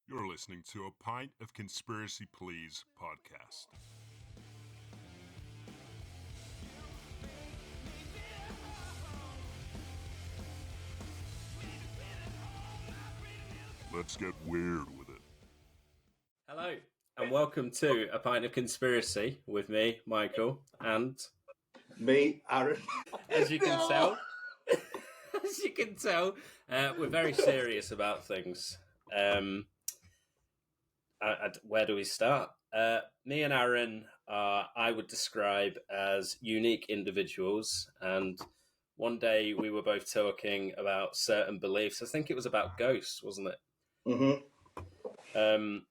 You're listening to a Pint of Conspiracy Please podcast. Let's get weird with it. Hello, and welcome to A Pint of Conspiracy with me, Michael, and me, Aaron. As you can tell, we're very serious about things. Where do we start? Me and Aaron are, I would describe as unique individuals, and one day we were both talking about certain beliefs. I think it was about ghosts, wasn't it? Mm-hmm.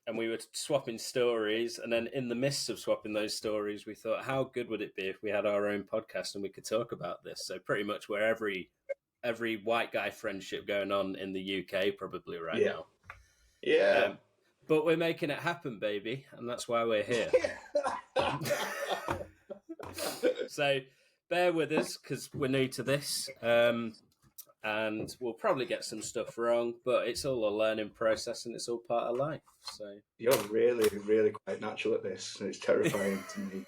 And we were swapping stories, and then in the midst of swapping those stories, we thought, how good would it be if we had our own podcast and we could talk about this? So pretty much where every white guy friendship going on in the UK probably right now. Yeah. But we're making it happen, baby, and that's why we're here. So bear with us because we're new to this. And we'll probably get some stuff wrong, but it's all a learning process and it's all part of life. So you're really, really quite natural at this, and it's terrifying to me.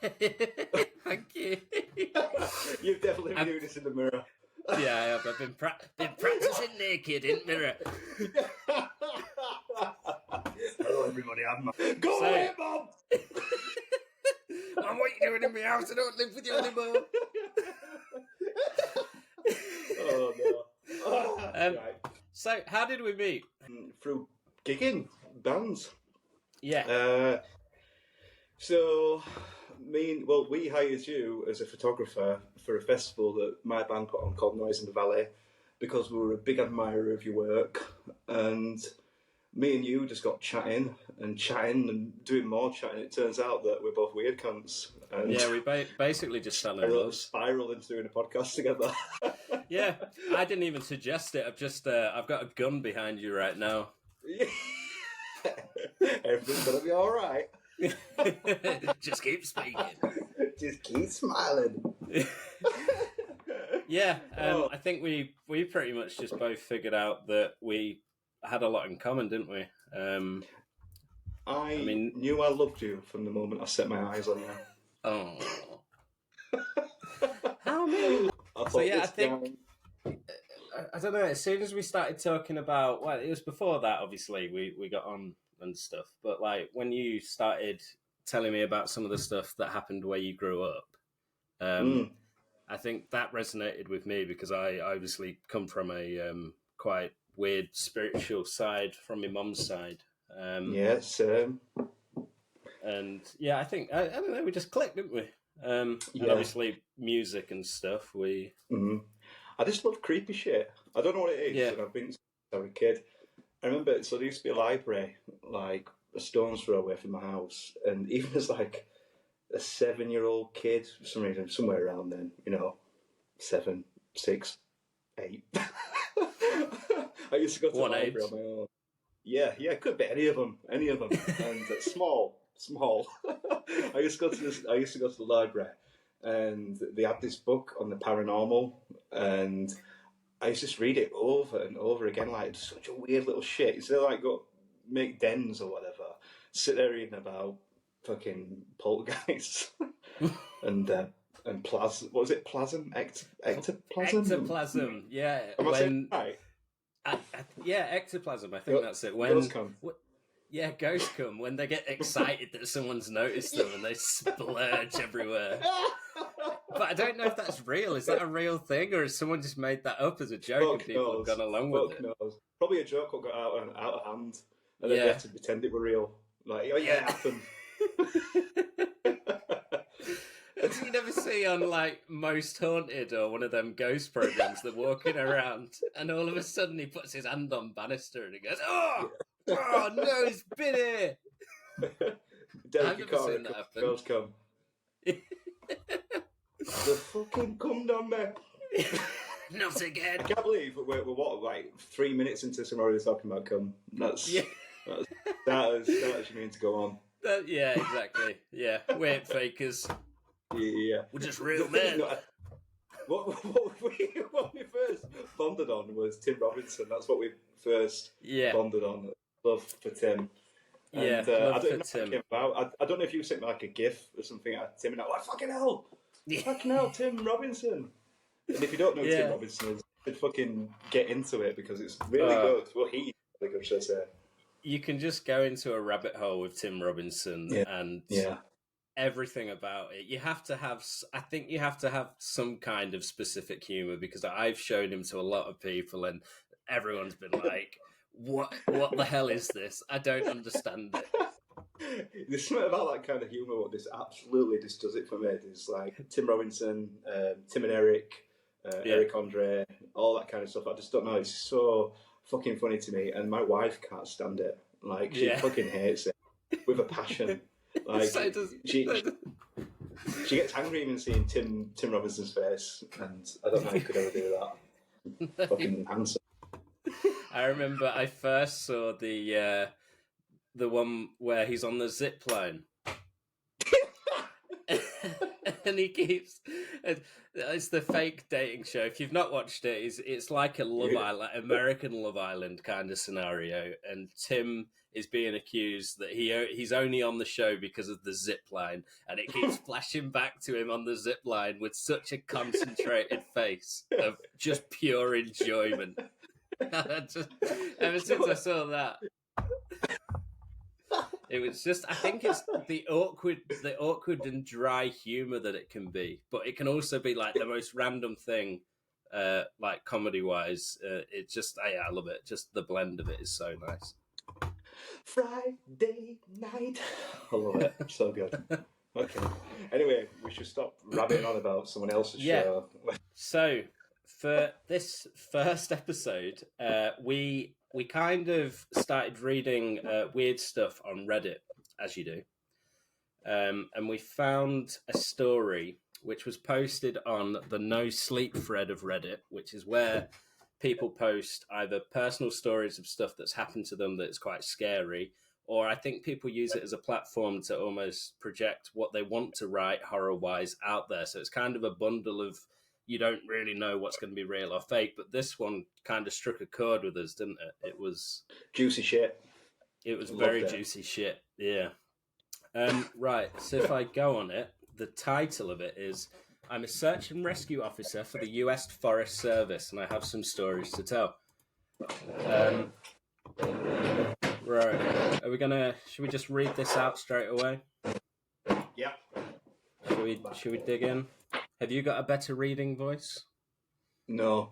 Thank you. You've definitely been doing this in the mirror. Yeah, I have. I've been practicing naked in mirror. Hello, everybody. Go away, Mom! Mom, what are you doing in my house? I don't live with you anymore. Oh, no. Right. So, how did we meet? Through gigging bands. Yeah. So, we hired you as a photographer for a festival that my band put on called Noise in the Valley because we were a big admirer of your work. And me and you just got chatting and doing more chatting. It turns out that we're both weird cunts. And yeah, we basically just fell in love. Spiral into doing a podcast together. Yeah, I didn't even suggest it. I've got a gun behind you right now. Everything's gonna be all right. Just keep speaking. Just keep smiling. Yeah, I think we pretty much just both figured out that we had a lot in common, didn't we? I knew I loved you from the moment I set my eyes on you. Oh. How many? So yeah, I think I don't know. As soon as we started talking about, well, it was before that. Obviously, we got on and stuff. But like when you started telling me about some of the stuff that happened where you grew up, I think that resonated with me because I obviously come from a quite weird spiritual side from my mum's side. Yes. And yeah, I think I don't know. We just clicked, didn't we? And obviously music and stuff. I just love creepy shit. I don't know what it is. Yeah. And I've been since I was a kid. I remember, so there used to be a library like a stone's throw away from my house, and even as like a 7-year-old kid, for some reason, somewhere around then, 7, 6, 8. I used to go to the library on my own. Yeah, it could be any of them, and small. I used to go to the library, and they had this book on the paranormal, and I used to just read it over and over again, like it's such a weird little shit. Instead of like go make dens or whatever, sit there reading about fucking poltergeists and plasm. What was it? Plasm? Ectoplasm? Ectoplasm. Yeah. Am I saying right? Yeah, ectoplasm. I think that's it. Ghosts come. Yeah, ghosts come when they get excited that someone's noticed them and they splurge everywhere. But I don't know if that's real. Is that a real thing, or has someone just made that up as a joke and people have gone along with it? Knows. Probably a joke that got out of hand, and then they had to pretend it were real. Like, oh yeah, it happened. You never see on like Most Haunted or one of them ghost programs they're walking around, and all of a sudden he puts his hand on banister and he goes, "Oh no, he's been here." I've never seen that happen. Girls come. The fucking cum down there. Not again. I can't believe we're what, like 3 minutes into some already talking about cum. That is you mean to go on. Yeah, exactly. Yeah, we ain't fakers. Yeah. We're just real men. What we first bonded on was Tim Robinson. That's what we first bonded on. love for Tim. Yeah, And love I don't for know Tim. Came about. I don't know if you sent me like a GIF or something at Tim, and I'm like, fucking hell, Tim Robinson. And if you don't know who Tim Robinson is, you should fucking get into it because it's really good. Well, he's really good, should I say. You can just go into a rabbit hole with Tim Robinson and everything about it. I think you have to have some kind of specific humor, because I've shown him to a lot of people and everyone's been like, what the hell is this? I don't understand it. There's something about that kind of humour. What this absolutely just does it for me. There's like Tim Robinson, Tim and Eric, Eric Andre, all that kind of stuff. I just don't know. It's so fucking funny to me, and my wife can't stand it. Like she fucking hates it with a passion. Like she gets angry even seeing Tim Robinson's face, and I don't know if I could ever do that. Fucking handsome. I remember I first saw the one where he's on the zip line. And he keeps... It's the fake dating show. If you've not watched it, it's like a American Love Island kind of scenario. And Tim is being accused that he's only on the show because of the zip line. And it keeps flashing back to him on the zip line with such a concentrated face of just pure enjoyment. Ever since I saw that, it was just, I think it's the awkward and dry humour that it can be, but it can also be like the most random thing, like comedy wise. It's just, I love it. Just the blend of it is so nice. Friday night. I love it. So good. Okay. Anyway, we should stop rabbiting on about someone else's show. So for this first episode, we kind of started reading weird stuff on Reddit, as you do. And we found a story which was posted on the No Sleep thread of Reddit, which is where people post either personal stories of stuff that's happened to them that's quite scary, or I think people use it as a platform to almost project what they want to write horror-wise out there. So it's kind of a bundle of, you don't really know what's going to be real or fake, but this one kind of struck a chord with us, didn't it? It was... juicy shit. It was very juicy shit, yeah. Right, so if I go on it, the title of it is, I'm a search and rescue officer for the US Forest Service, and I have some stories to tell. Right, should we just read this out straight away? Yeah. Should we dig in? Have you got a better reading voice? No.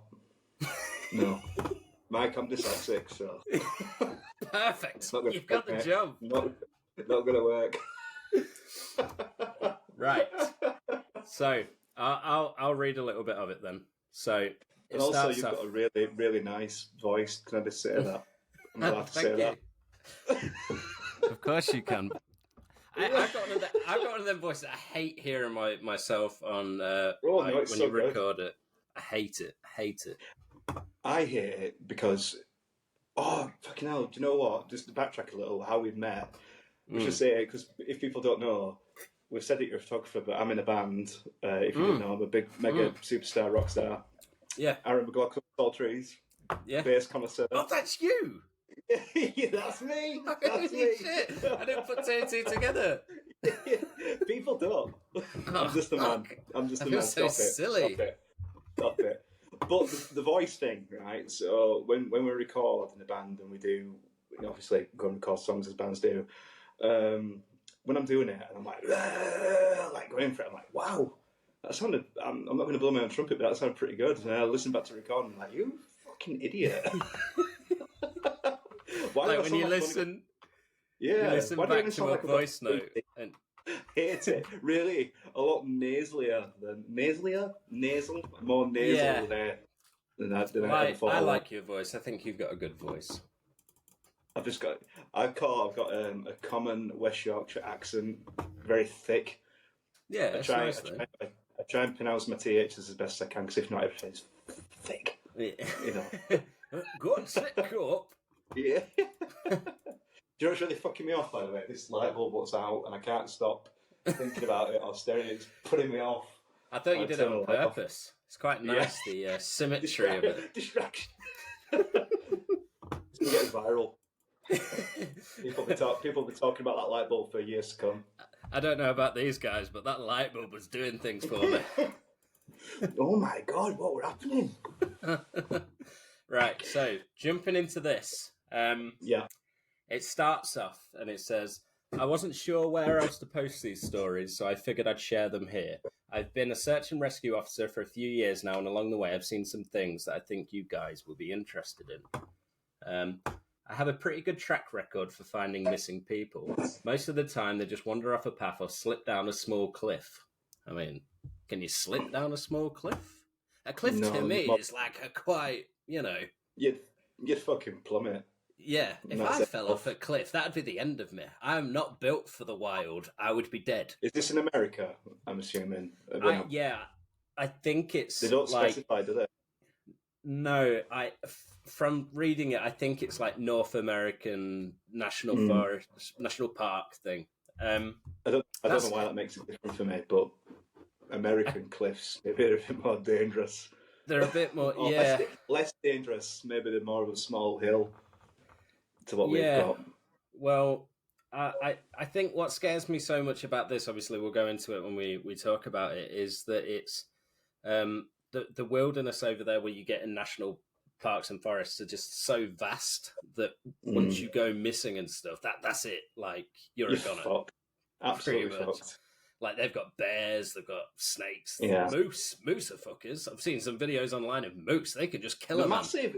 Mike, I'm dyslexic, so... Perfect. You've got the job. Not going to work. Right. So, I'll read a little bit of it then. So, and also, you've got a really, really nice voice. Can I just say that? I'm allowed to say that. Of course you can. I've got one of them voices. I hate hearing myself on when you record it. I hate it. I hate it because, fucking hell, do you know what? Just to backtrack a little, how we've met. We should say it, because if people don't know, we've said that you're a photographer, but I'm in a band. If you didn't know, I'm a big, mega superstar, rock star. Yeah. Aaron McLaughlin, Tall Trees. Yeah. Bass connoisseur. Oh, that's you! Yeah, that's me. That's me. Shit. I didn't put two and two together. People don't. I'm just a man. I'm just a man. So silly. Stop it. But the voice thing, right? So when we record in a band and we do, obviously go and record songs as bands do, when I'm doing it and I'm like going for it, I'm like, wow, that sounded, I'm not going to blow my own trumpet, but that sounded pretty good. And I listen back to record and I'm like, you fucking idiot. Like when you listen... Yeah, you listen back to a voice note and... Hate it. Really, a lot nasal, more nasal than I ever thought. I like your voice. I think you've got a good voice. I've got a common West Yorkshire accent, very thick. Yeah, I try and pronounce my THs as best as I can, because if not, everything's thick. Yeah. Go on, sit up. Yeah. Do you know what's really fucking me off, by the way? This light bulb was out and I can't stop thinking about it or staring at it. It's putting me off. I thought you did it on purpose. It's quite nice, the symmetry of it. Distraction. It's going to get viral. People be talking about that light bulb for years to come. I don't know about these guys, but that light bulb was doing things for me. Oh my God, what were happening? Right, so jumping into this. Yeah. It starts off and it says, I wasn't sure where else to post these stories, so I figured I'd share them here. I've been a search and rescue officer for a few years now, and along the way I've seen some things that I think you guys will be interested in. I have a pretty good track record for finding missing people. Most of the time they just wander off a path or slip down a small cliff. I mean, can you slip down a small cliff? A cliff to me is like a quite, You'd fucking plummet. Yeah, if I fell off a cliff, that'd be the end of me. I'm not built for the wild. I would be dead. Is this in America, I'm assuming? I think it's... They don't specify, do they? No, from reading it, I think it's like North American National Forest, National Park thing. I don't know why that makes it different for me, but American cliffs, maybe they're a bit more dangerous. They're a bit more, less dangerous. Maybe they're more of a small hill to what we've got. Well, I think what scares me so much about this, obviously we'll go into it when we talk about it, is that it's the wilderness over there where you get in national parks and forests are just so vast that once you go missing and stuff, that's it. Like you're a goner. Fucked. Absolutely fucked. Like they've got bears, they've got snakes, yeah. Moose are fuckers. I've seen some videos online of moose. They can just kill them. Massive.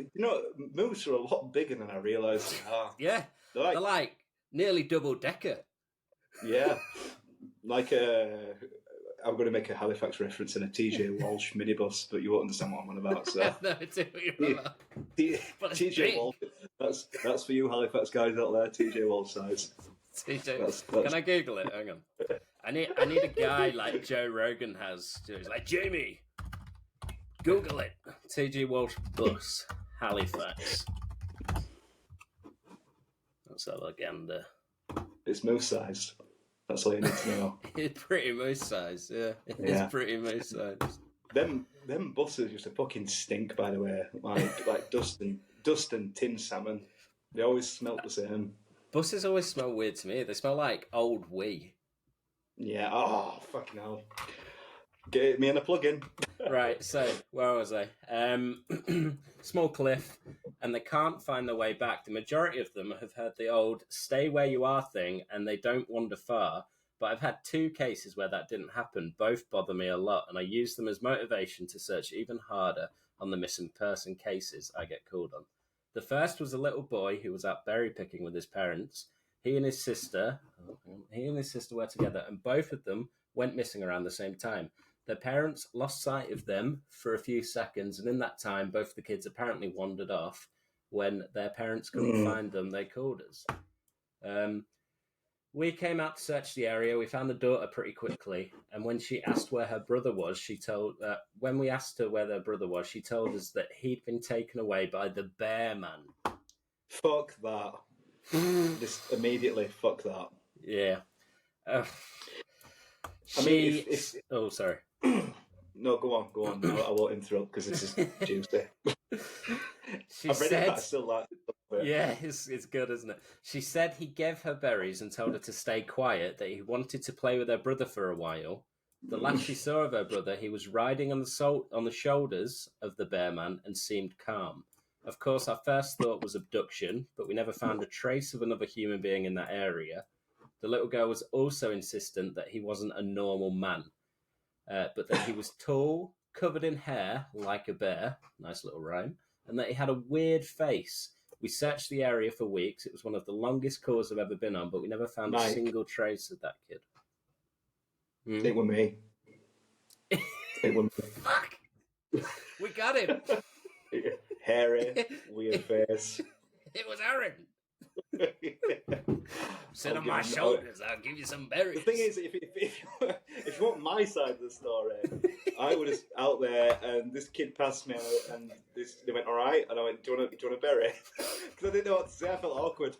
Moose are a lot bigger than I realised they are. Yeah, they're like nearly double decker. Yeah, like I'm going to make a Halifax reference in a TJ Walsh minibus, but you won't understand what I'm on about. So no, I do what you're about. TJ Walsh. That's for you Halifax guys out there. TJ Walsh size. TJ. That's... Can I Google it? Hang on. I need a guy like Joe Rogan has. He's like, Jamie, Google it. TJ Walsh bus, Halifax. Let's have a gander. It's moose sized. That's all you need to know. It's pretty moose sized, yeah. It's pretty moose sized. Them buses used to fucking stink, by the way. Like dust and tin salmon. They always smelt the same. Buses always smell weird to me. They smell like old wee. Yeah, oh, fucking hell. Get me in a plug-in. Right, so, where was I? Small cliff, and they can't find their way back. The majority of them have heard the old stay where you are thing, and they don't wander far. But I've had 2 cases where that didn't happen. Both bother me a lot, and I use them as motivation to search even harder on the missing person cases I get called on. The first was a little boy who was out berry picking with his parents. He and his sister were together, and both of them went missing around the same time. Their parents lost sight of them for a few seconds, and in that time, both the kids apparently wandered off. When their parents couldn't find them, they called us. We came out to search the area. We found the daughter pretty quickly, and when she asked where her brother was, when we asked her where their brother was, she told us that he'd been taken away by the bear man. Fuck that. Just immediately, fuck that. Yeah. I mean, oh, sorry. No, go on. No, I won't interrupt because this is juicy. I've read it, but I still like it. Yeah, it's good, isn't it? She said he gave her berries and told her to stay quiet, that he wanted to play with her brother for a while. The last she saw of her brother, he was riding on the shoulders of the bear man and seemed calm. Of course, our first thought was abduction, but we never found a trace of another human being in that area. The little girl was also insistent that he wasn't a normal man, but that he was tall, covered in hair, like a bear, nice little rhyme, and that he had a weird face. We searched the area for weeks. It was one of the longest calls I've ever been on, but we never found a single trace of that kid. It was me. Fuck! We got him! Hairy, weird face. It was Aaron. Sit on my shoulders. I'll give you some berries. The thing is, if you want my side of the story, I was out there and this kid passed me and they went, all right, and I went, do you want a berry? Because I didn't know what to say. I felt awkward.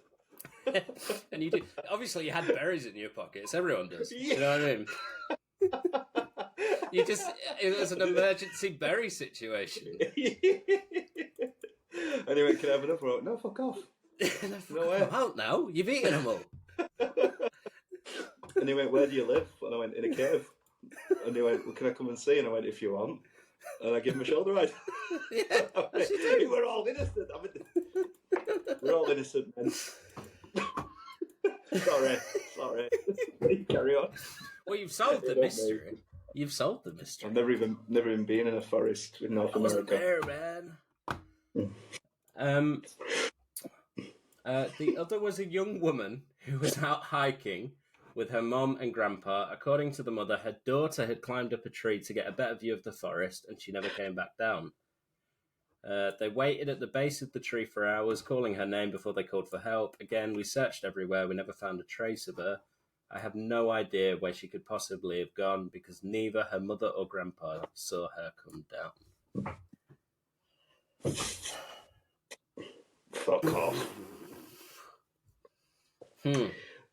And you did. Obviously, you had berries in your pockets. Everyone does. Yeah. You know what I mean? It was an emergency berry situation. And he went, can I have another? No, fuck off. And I thought, I'm out now. You've eaten them all. And he went, where do you live? And I went, in a cave. And he went, well, can I come and see? And I went, if you want. And I gave him a shoulder ride. Yeah, as you do. We're all innocent. We're all innocent men. Sorry. Carry on. Well, you've solved the mystery. You've solved the mystery. I've never even been in a forest in North America. There, man. The other was a young woman who was out hiking with her mom and grandpa. According to the mother, her daughter had climbed up a tree to get a better view of the forest, and she never came back down. They waited at the base of the tree for hours, calling her name before they called for help. Again, we searched everywhere. We never found a trace of her. I have no idea where she could possibly have gone because neither her mother or grandpa saw her come down. Fuck off.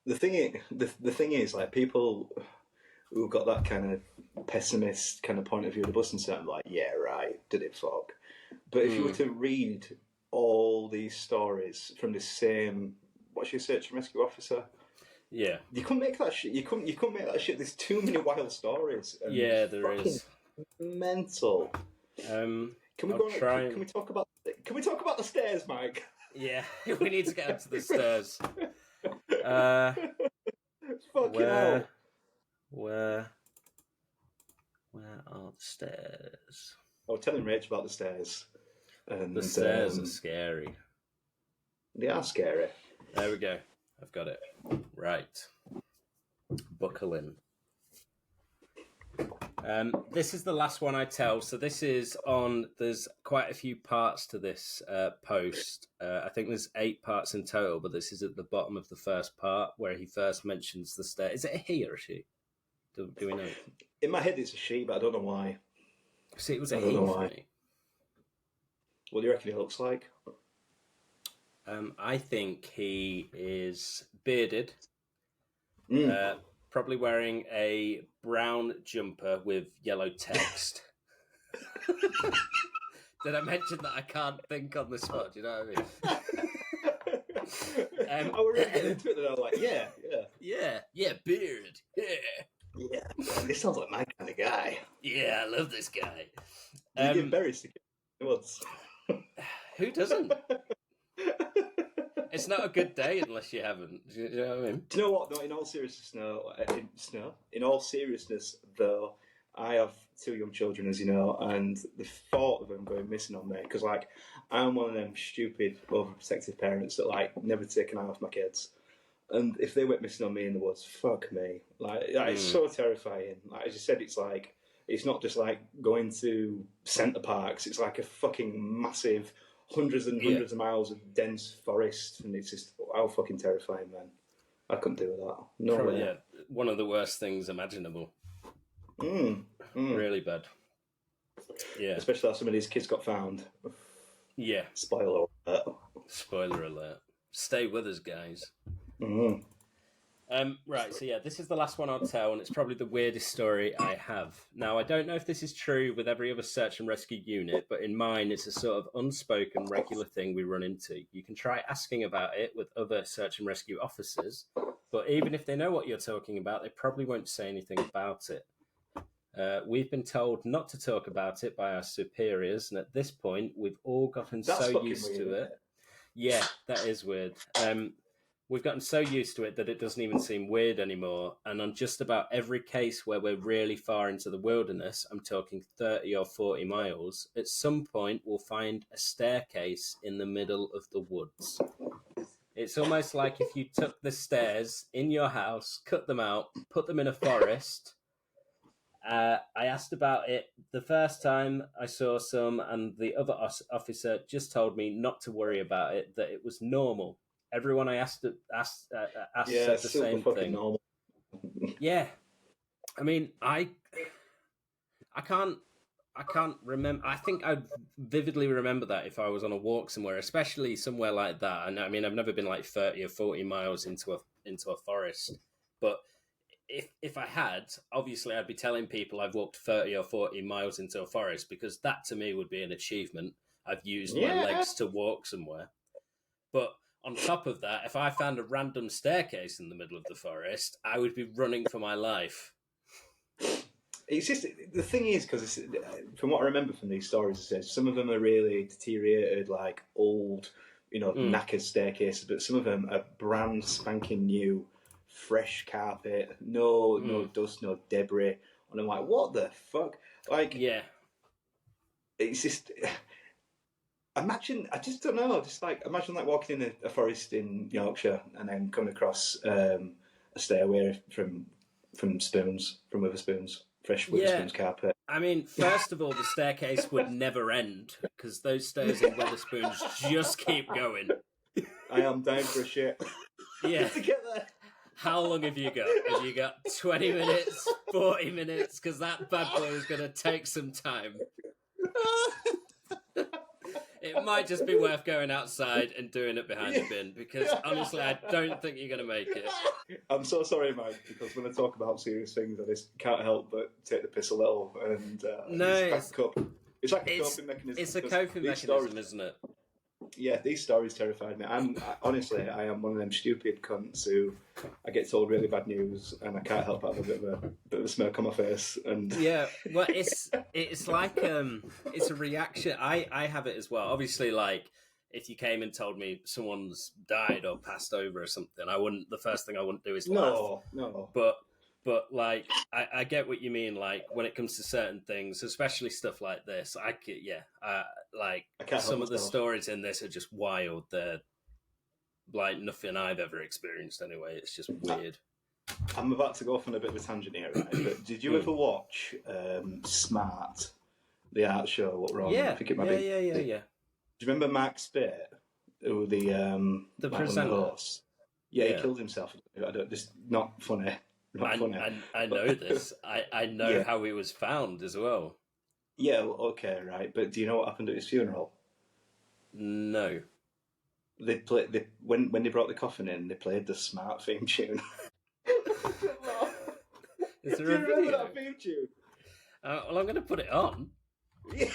The thing is, like, people who've got that kind of pessimist kind of point of view of the bus and stuff, like, yeah, right, did it fuck? But if you were to read all these stories from this same, what's your search and rescue officer? Yeah, you couldn't make that shit. You couldn't make that shit. There's too many wild stories. Yeah, there is. Mental. Can we talk about the stairs, Mike? Yeah, we need to get up to the stairs. Fucking Where are the stairs? I was telling Rach about the stairs. And, the stairs are scary. They are scary. There we go. I've got it. Right. Buckle in. This is the last one I tell. So this is there's quite a few parts to this post. I think there's 8 parts in total, but this is at the bottom of the first part where he first mentions the stair. Is it a he or a she? Do we know? In my head it's a she, but I don't know why. See, it was a he for me. What do you reckon he looks like? I think he is bearded. Probably wearing a brown jumper with yellow text. Did I mention that I can't think on the spot? Do you know what I mean? I was really getting into it and I was like, yeah, beard, yeah. This sounds like my kind of guy. Yeah, I love this guy. Did you give berries to get once? Who doesn't? It's not a good day unless you haven't. Do you know what I mean? Do you know what? No, in all seriousness, in all seriousness, though, I have 2 young children, as you know, and the thought of them going missing on me, because, like, I'm one of them stupid, overprotective parents that, like, never take an eye off my kids. And if they went missing on me in the woods, fuck me. It's so terrifying. Like, as you said, it's like, it's not just like going to centre parks, it's like a fucking massive hundreds and hundreds of miles of dense forest, and it's just how fucking terrifying, man. I couldn't do that. No way. Yeah, one of the worst things imaginable. Really bad. Yeah, especially how some of these kids got found. Yeah. Spoiler alert. Spoiler alert. Stay with us, guys. Right, so yeah, this is the last one I'll tell, and it's probably the weirdest story I have. Now, I don't know if this is true with every other search and rescue unit, but in mine, it's a sort of unspoken, regular thing we run into. You can try asking about it with other search and rescue officers, but even if they know what you're talking about, they probably won't say anything about it. We've been told not to talk about it by our superiors, and at this point, we've all gotten so used to it. Yeah, that is weird. We've gotten so used to it that it doesn't even seem weird anymore. And on just about every case where we're really far into the wilderness, I'm talking 30 or 40 miles, at some point we'll find a staircase in the middle of the woods. It's almost like if you took the stairs in your house, cut them out, put them in a forest. I asked about it the first time I saw some, and the other officer just told me not to worry about it, that it was normal. Everyone I asked said the same thing. Normal. Yeah, I mean, I can't remember. I think I'd vividly remember that if I was on a walk somewhere, especially somewhere like that. And I mean, I've never been like 30 or 40 miles into a forest, but if I had, obviously I'd be telling people I've walked 30 or 40 miles into a forest, because that to me would be an achievement. I've used my legs to walk somewhere. But on top of that, if I found a random staircase in the middle of the forest, I would be running for my life. It's just, the thing is, because from what I remember from these stories, it says some of them are really deteriorated, like old, knackered staircases, but some of them are brand spanking new, fresh carpet, no dust, no debris. And I'm like, what the fuck? Like, yeah, it's just. Imagine, I just don't know, imagine walking in a forest in Yorkshire and then coming across a stairway from Witherspoons, fresh Witherspoons carpet. I mean, first of all, the staircase would never end because those stairs in Witherspoons just keep going. I am down for a shit. Yeah. To get there. How long have you got? Have you got 20 minutes, 40 minutes? Because that bad boy is going to take some time. It might just be worth going outside and doing it behind the bin, because honestly, I don't think you're going to make it. I'm so sorry, Mike, because when I talk about serious things, I just can't help but take the piss a little. And it's like a coping mechanism. It's a coping mechanism, isn't it? Yeah, these stories terrified me. Honestly, I am one of them stupid cunts who I get told really bad news and I can't help but have a bit of a smirk on my face. And yeah, well, it's like it's a reaction. I have it as well. Obviously, like if you came and told me someone's died or passed over or something, the first thing I wouldn't do is laugh. No. But like, I get what you mean. Like when it comes to certain things, especially stuff like this, some of the stories in this are just wild. They're like nothing I've ever experienced anyway. It's just weird. I'm about to go off on a bit of a tangent here, right? But did you ever watch Smart, the art show? What wrong? Yeah, I think it might be. Yeah. Do you remember Mark Speight, who the presenter? Hosts? Yeah, he killed himself. Just not funny. I know this. I know how he was found as well. Yeah, okay, right. But do you know what happened at his funeral? No. They played when they brought the coffin in. They played the Smart theme tune. Is there do you a remember video? that theme tune? Well, I'm going to put it on. Yeah.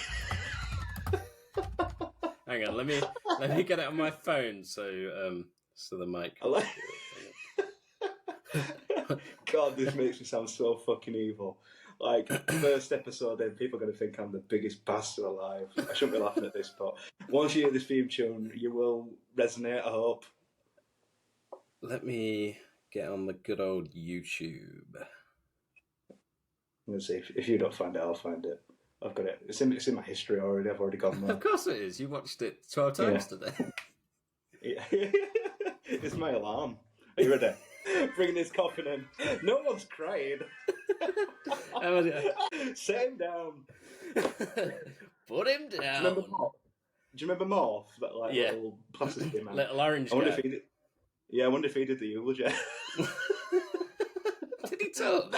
Hang on, let me get it on my phone so the mic. God, this makes me sound so fucking evil. Like, first episode, then people are going to think I'm the biggest bastard alive. I shouldn't be laughing at this, but once you hear this theme tune, you will resonate, I hope. Let me get on the good old YouTube. Let's see. If you don't find it, I'll find it. I've got it. It's in my history already. I've already gone there. Of course it is. You watched it 12 times today. Yeah. It's my alarm. Are you ready? Bringing this coffin in. No one's crying. Set him down. Put him down. Do you remember Morph? That little plastic man. Little orange guy. I wonder if he did the eulogy. Did he talk?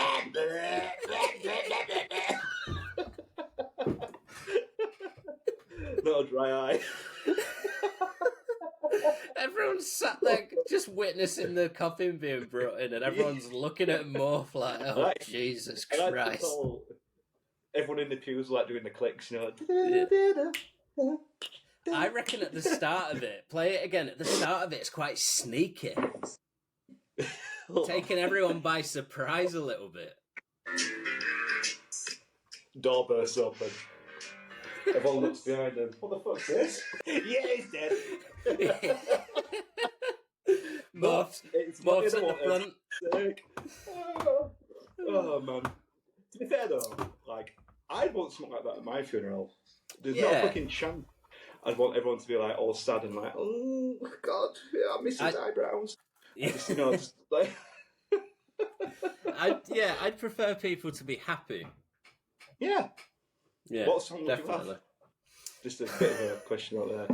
Not a dry eye. Everyone's sat there just witnessing the coffin being brought in, and everyone's looking at Morph like, oh, Jesus Christ. Everyone in the pews doing the clicks, I reckon at the start of it, play it again, at the start of it, it's quite sneaky. Taking everyone by surprise a little bit. Door bursts open. Everyone looks behind him. What the fuck's this? Yeah, he's dead. Morph's at the front. Oh, man. To be fair, though, I'd want something like that at my funeral. There's no fucking chance. I'd want everyone to be all sad and oh, God, I miss his eyebrows. Yeah. I'd prefer people to be happy. Yeah. Yeah. What song would definitely. you have? Just a bit of a question out there.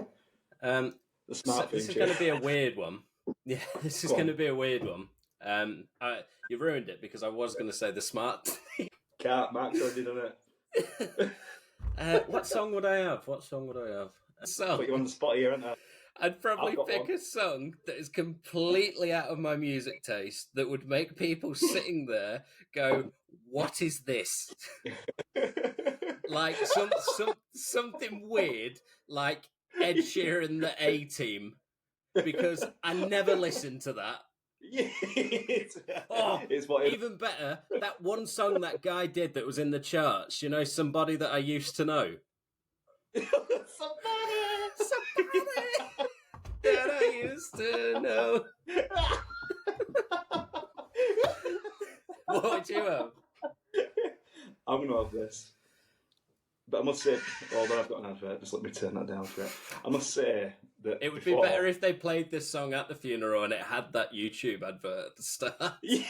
The Smart thing. This is going to be a weird one. Yeah, this is going to be a weird one. You ruined it because I was going to say the Smart. Can't. Mark's already done it. What song would I have? Put you on the spot here, haven't I? I'd probably pick a song that is completely out of my music taste that would make people sitting there go, "What is this?" Like something weird, like Ed Sheeran, the A-Team, because I never listened to that. It's what even better, that one song that guy did that was in the charts, you know, Somebody That I Used to Know. Somebody that I used to know. What would you have? I'm going to have this. But I must say, although I've got an advert, just let me turn that down for it. I must say that it would be better if they played this song at the funeral and it had that YouTube advert at the start. Yeah.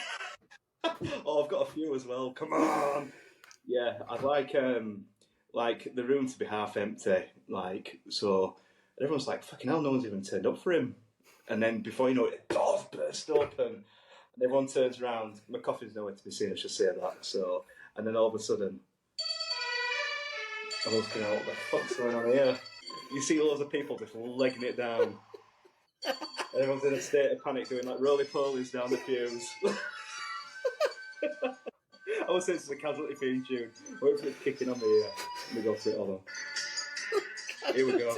Oh, I've got a few as well. Come on. Yeah, I'd like the room to be half empty, like, so everyone's like, fucking hell, no one's even turned up for him. And then before you know it, doors burst open, and everyone turns around. My coffee's nowhere to be seen, I should say that. So, and then all of a sudden, I'm looking at what the fuck's going on here. You see loads of people just legging it down. Everyone's in a state of panic doing like roly-polies down the pews. I would say this is a casualty theme tune. Wait for it kicking on me. Let me go for it. Hold on. Here we go.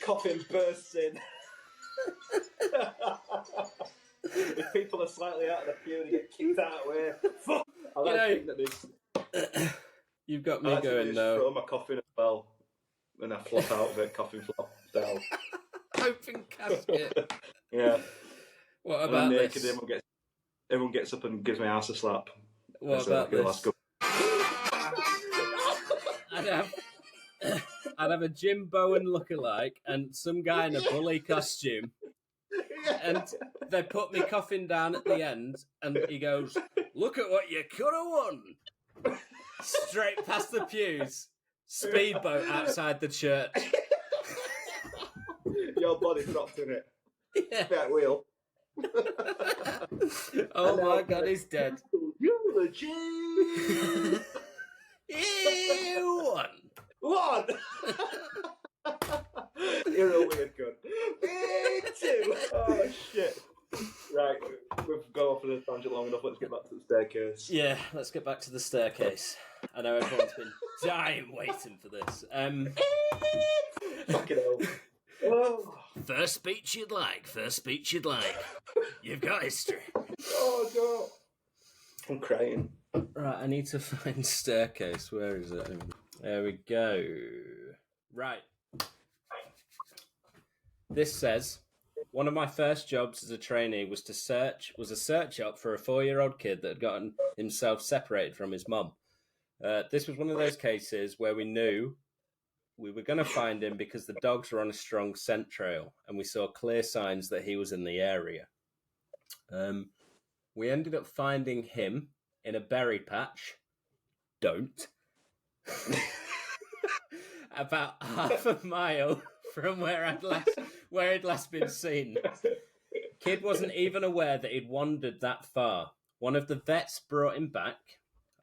Coffin bursts in. If people are slightly out of the pew, they get kicked out of the way. Fuck! I like to think that this. You've got me going now. Throw my coffin as well, and I flop out of it. Coffin flop down. Open casket. Yeah. What about this? Naked, everyone gets up and gives my ass a slap. What about this? I'd have a Jim Bowen lookalike and some guy in a bully costume. And they put me coffin down at the end, and he goes, "Look at what you could have won." Straight past the pews, speedboat outside the church. Your body dropped in it. Yeah. Back wheel. Oh my God, he's dead. Eulogy. One. You're a weird gun. Two. Oh shit. Right, we've gone off on a tangent long enough. Let's get back to the staircase. Yeah, let's get back to the staircase. I know everyone's been dying waiting for this. Fucking hell. Oh. First speech you'd like. You've got history. Oh no. I'm crying. Right, I need to find staircase. Where is it? There we go. Right. This says, one of my first jobs as a trainee was a search up for a 4-year-old kid that had gotten himself separated from his mum. This was one of those cases where we knew we were going to find him because the dogs were on a strong scent trail and we saw clear signs that he was in the area. We ended up finding him in a berry patch. Don't. About half a mile from where he'd last been seen. Kid wasn't even aware that he'd wandered that far. One of the vets brought him back.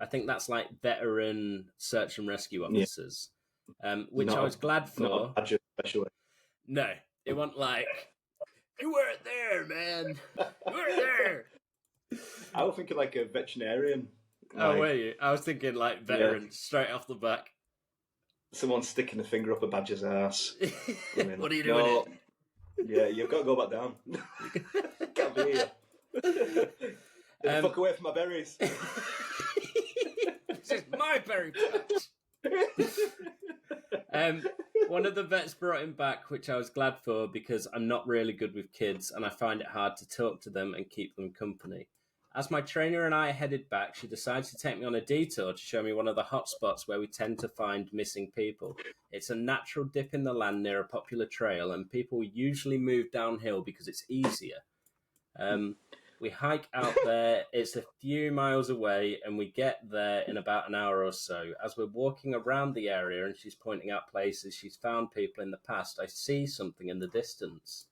I think that's like veteran search and rescue officers, which I was glad for. No, it wasn't like, you weren't there, man. You weren't there. I was thinking like a veterinarian. Oh, were you? I was thinking like veteran, straight off the back. Someone sticking a finger up a badger's ass. What are you doing? Yeah, you've got to go back down. Can't be here. Get the fuck away from my berries. This is my berry patch. One of the vets brought him back, which I was glad for because I'm not really good with kids and I find it hard to talk to them and keep them company. As my trainer and I headed back, she decided to take me on a detour to show me one of the hot spots where we tend to find missing people. It's a natural dip in the land near a popular trail, and people usually move downhill because it's easier. We hike out there. It's a few miles away, and we get there in about an hour or so. As we're walking around the area and she's pointing out places she's found people in the past, I see something in the distance.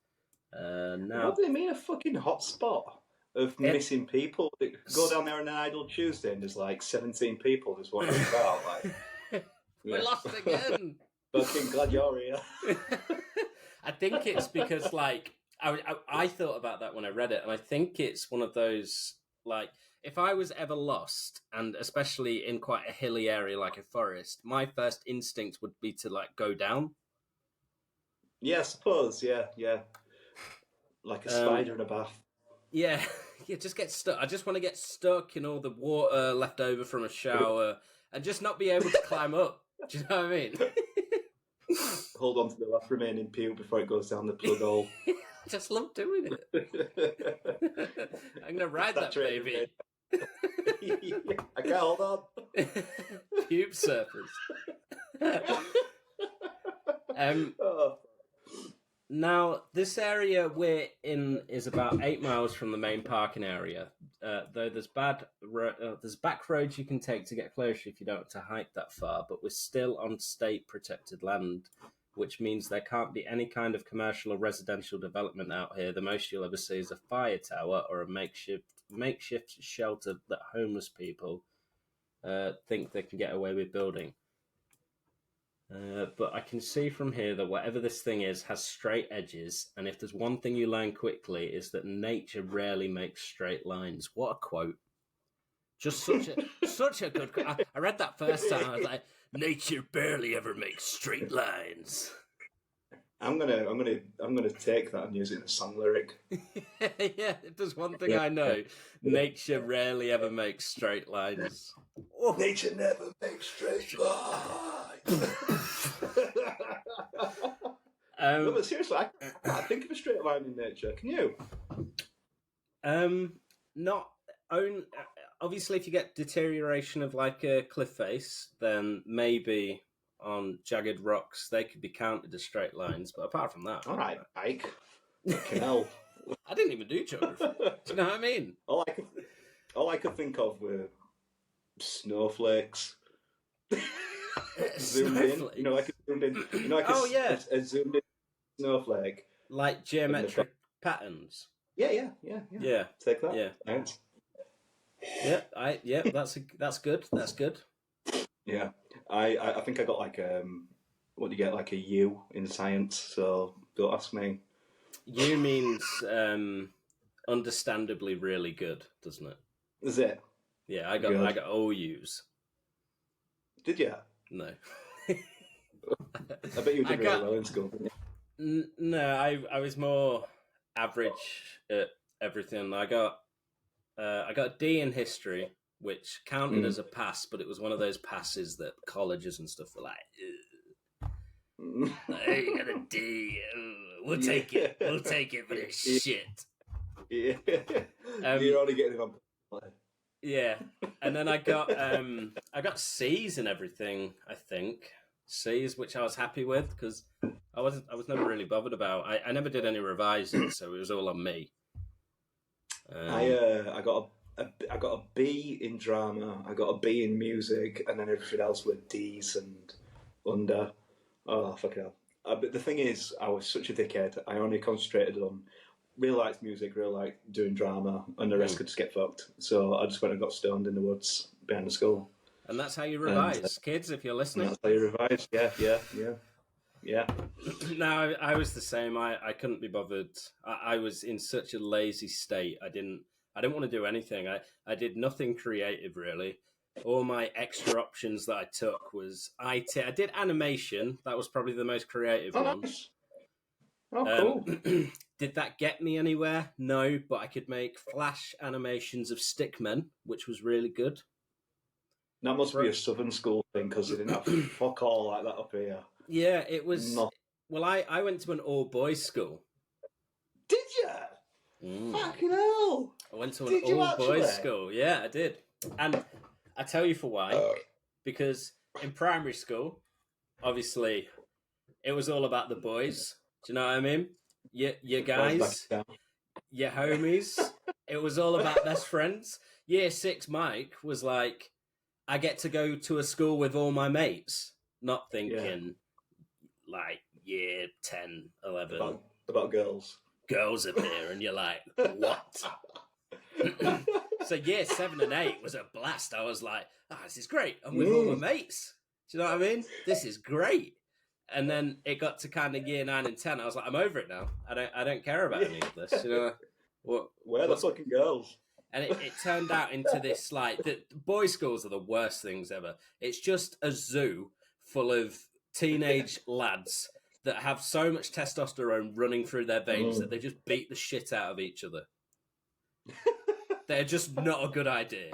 Now, what do they mean a fucking hot spot of missing people? Go down there on an idle Tuesday and there's like 17 people just wandering about. Like, we're lost again. Fucking glad you're here. I think it's because like I thought about that when I read it, and I think it's one of those, like, if I was ever lost, and especially in quite a hilly area like a forest, my first instinct would be to like go down. Yeah, I suppose. Yeah. Like a spider in a bath. Yeah, just get stuck. I just want to get stuck in all the water left over from a shower and just not be able to climb up. Do you know what I mean? Hold on to the last remaining puke before it goes down the plug hole. I just love doing it. I'm going to ride that baby. I can't hold on. Pube surfers. Now, this area we're in is about 8 miles from the main parking area. Though there's there's back roads you can take to get closer if you don't want to hike that far, but we're still on state protected land, which means there can't be any kind of commercial or residential development out here. The most you'll ever see is a fire tower or a makeshift shelter that homeless people think they can get away with building. But I can see from here that whatever this thing is has straight edges, and if there's one thing you learn quickly is that nature rarely makes straight lines. What a quote! Just such a good quote. I read that first time. I was like, nature barely ever makes straight lines. I'm gonna take that and use it in a song lyric. Yeah, if there's one thing I know, nature rarely ever makes straight lines. Oh. Nature never makes straight lines. No, but seriously, I think of a straight line in nature. Can you? Not own. Obviously, if you get deterioration of like a cliff face, then maybe on jagged rocks they could be counted as straight lines. But apart from that, all right, Ike. Fucking hell. I didn't even do geography. Do you know what I mean? All I could think of were snowflakes. Zoomed in, like a zoomed in, a zoomed in snowflake, like geometric patterns. Yeah. Take that. Yeah. Thanks. Yeah. That's good. That's good. Yeah, I think I got like what do you get, like a U in science? So don't ask me. U means understandably really good, doesn't it? Is it? Yeah, I got all U's. Did you? No. I bet you did really well in school, didn't you? No, I was more average at everything. I got a D in history, which counted as a pass, but it was one of those passes that colleges and stuff were like, hey, you got a D. We'll take it. We'll take it for this shit. Yeah. You're only getting it on. Yeah, and then I got C's and everything. I think C's, which I was happy with because I was never really bothered about. I never did any revising, so it was all on me. I got a B in drama. I got a B in music, and then everything else were D's and under. Oh fucking hell! But the thing is, I was such a dickhead. I only concentrated on. Really liked music, really liked doing drama, and the rest could just get fucked. So I just went and got stoned in the woods behind the school. And that's how you revise, kids, if you're listening. That's how you revise, yeah. No, I was the same. I couldn't be bothered. I was in such a lazy state. I didn't want to do anything. I did nothing creative, really. All my extra options that I took was IT. I did animation. That was probably the most creative one. Nice. Oh, cool. Did that get me anywhere? No, but I could make flash animations of stickmen, which was really good. That must be a southern school thing because they didn't have fuck all like that up here. Yeah, it was. Well, I went to an all-boys school. Did you? Fucking hell! I went to an all-boys school. Yeah, I did. And I tell you for why. Because in primary school, obviously, it was all about the boys. Do you know what I mean? Your guys, your homies. It was all about best friends. Year 6 Mike was like, I get to go to a school with all my mates. Not thinking like year 10, 11. About girls. Girls are there and you're like, what? So year 7 and 8 was a blast. I was like, this is great. I'm with all my mates. Do you know what I mean? This is great. And then it got to kind of year 9 and 10. I was like, I'm over it now. I don't care about any of this. You know, where are the fucking girls? And it turned out into this, like, the boys' schools are the worst things ever. It's just a zoo full of teenage lads that have so much testosterone running through their veins that they just beat the shit out of each other. They're just not a good idea.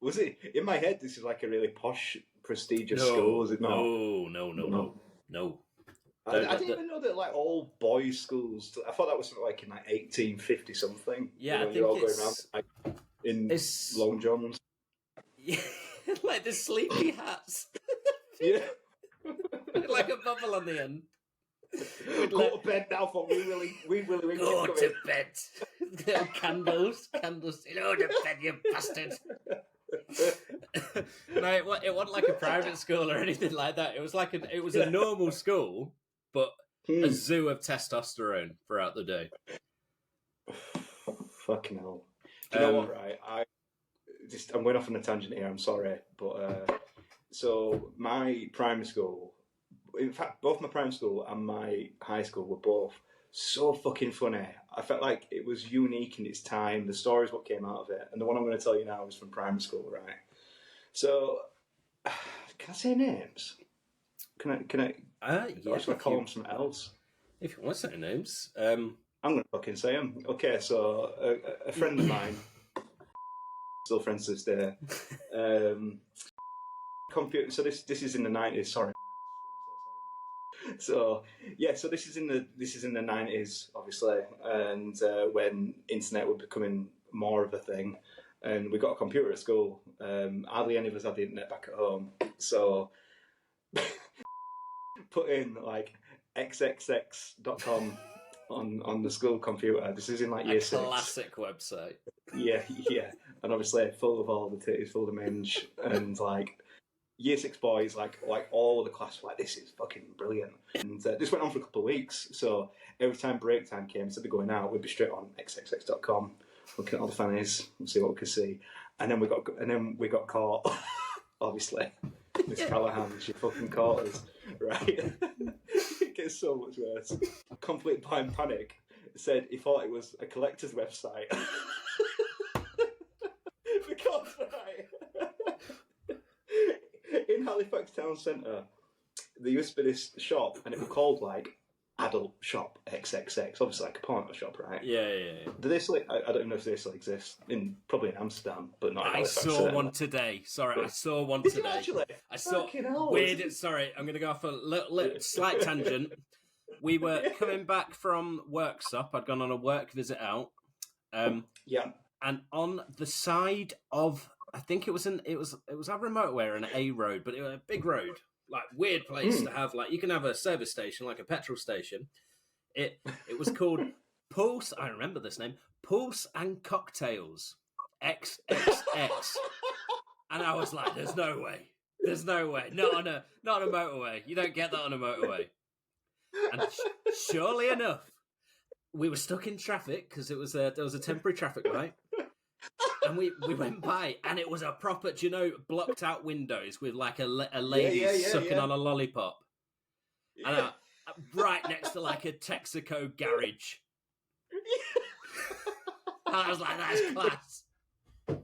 Was it in my head? This is like a really posh, prestigious school, is it not? No. I didn't even know that like all boys' schools. I thought that was something like in like 1850 something. Yeah, I think you're all going around like, in long johns. Yeah, like the sleepy hats. Yeah, like a bubble on the end. Go to bed now, for we really go to bed. Little candles. You know, to bed, you bastard. No, it wasn't like a private school or anything like that. It was like a normal school, but a zoo of testosterone throughout the day. Fucking hell! Do you know what? Right, I'm going off on a tangent here. I'm sorry, but so my primary school. In fact, both my primary school and my high school were both so fucking funny. I felt like it was unique in its time. The stories, what came out of it, and the one I'm going to tell you now is from primary school, right? So, can I say names? Can I? Yeah. Or should I call them something else? If you want to say names, I'm going to fucking say them. Okay, so a friend of mine, still friends to this day. Computer. So this is in the 90s. Sorry. So yeah, so this is in the 90s, obviously, and when internet was becoming more of a thing, and we got a computer at school. Hardly any of us had the internet back at home, so put in like xxx.com on the school computer. This is in like year 6. Classic website. Yeah, and obviously full of all the titties, full of minge, and like. Year 6 boys, like all of the class, were like, this is fucking brilliant. And this went on for a couple of weeks. So every time break time came, instead of going out, we'd be straight on xxx.com, looking at all the fannies and see what we could see. And then we got caught. Obviously, Miss Callahan, she fucking caught us, right? It gets so much worse. Complete blind panic. Said he thought it was a collector's website. Because in Halifax town centre, there used to be this shop, and it was called like Adult Shop XXX. Obviously, like a porno shop, right? Yeah. Do they still? I don't know if they still exist. Probably in Amsterdam, but not. In Halifax, saw one today. Sorry, I saw one today. Did you actually? I saw weird. Sorry, I'm going to go off a slight tangent. We were coming back from work stop. I'd gone on a work visit out. Yeah. And on the side of, I think it was either a motorway or an A road, but it was a big road, like weird place to have. Like you can have a service station, like a petrol station. It was called Pulse. I remember this name, Pulse and Cocktails XXX. And I was like, "There's no way, not on a motorway. You don't get that on a motorway." And surely enough, we were stuck in traffic because there was a temporary traffic light. And we went by, and it was a proper, blocked out windows with like a lady sucking on a lollipop. Yeah. And right next to like a Texaco garage. And I was like, that's class. Do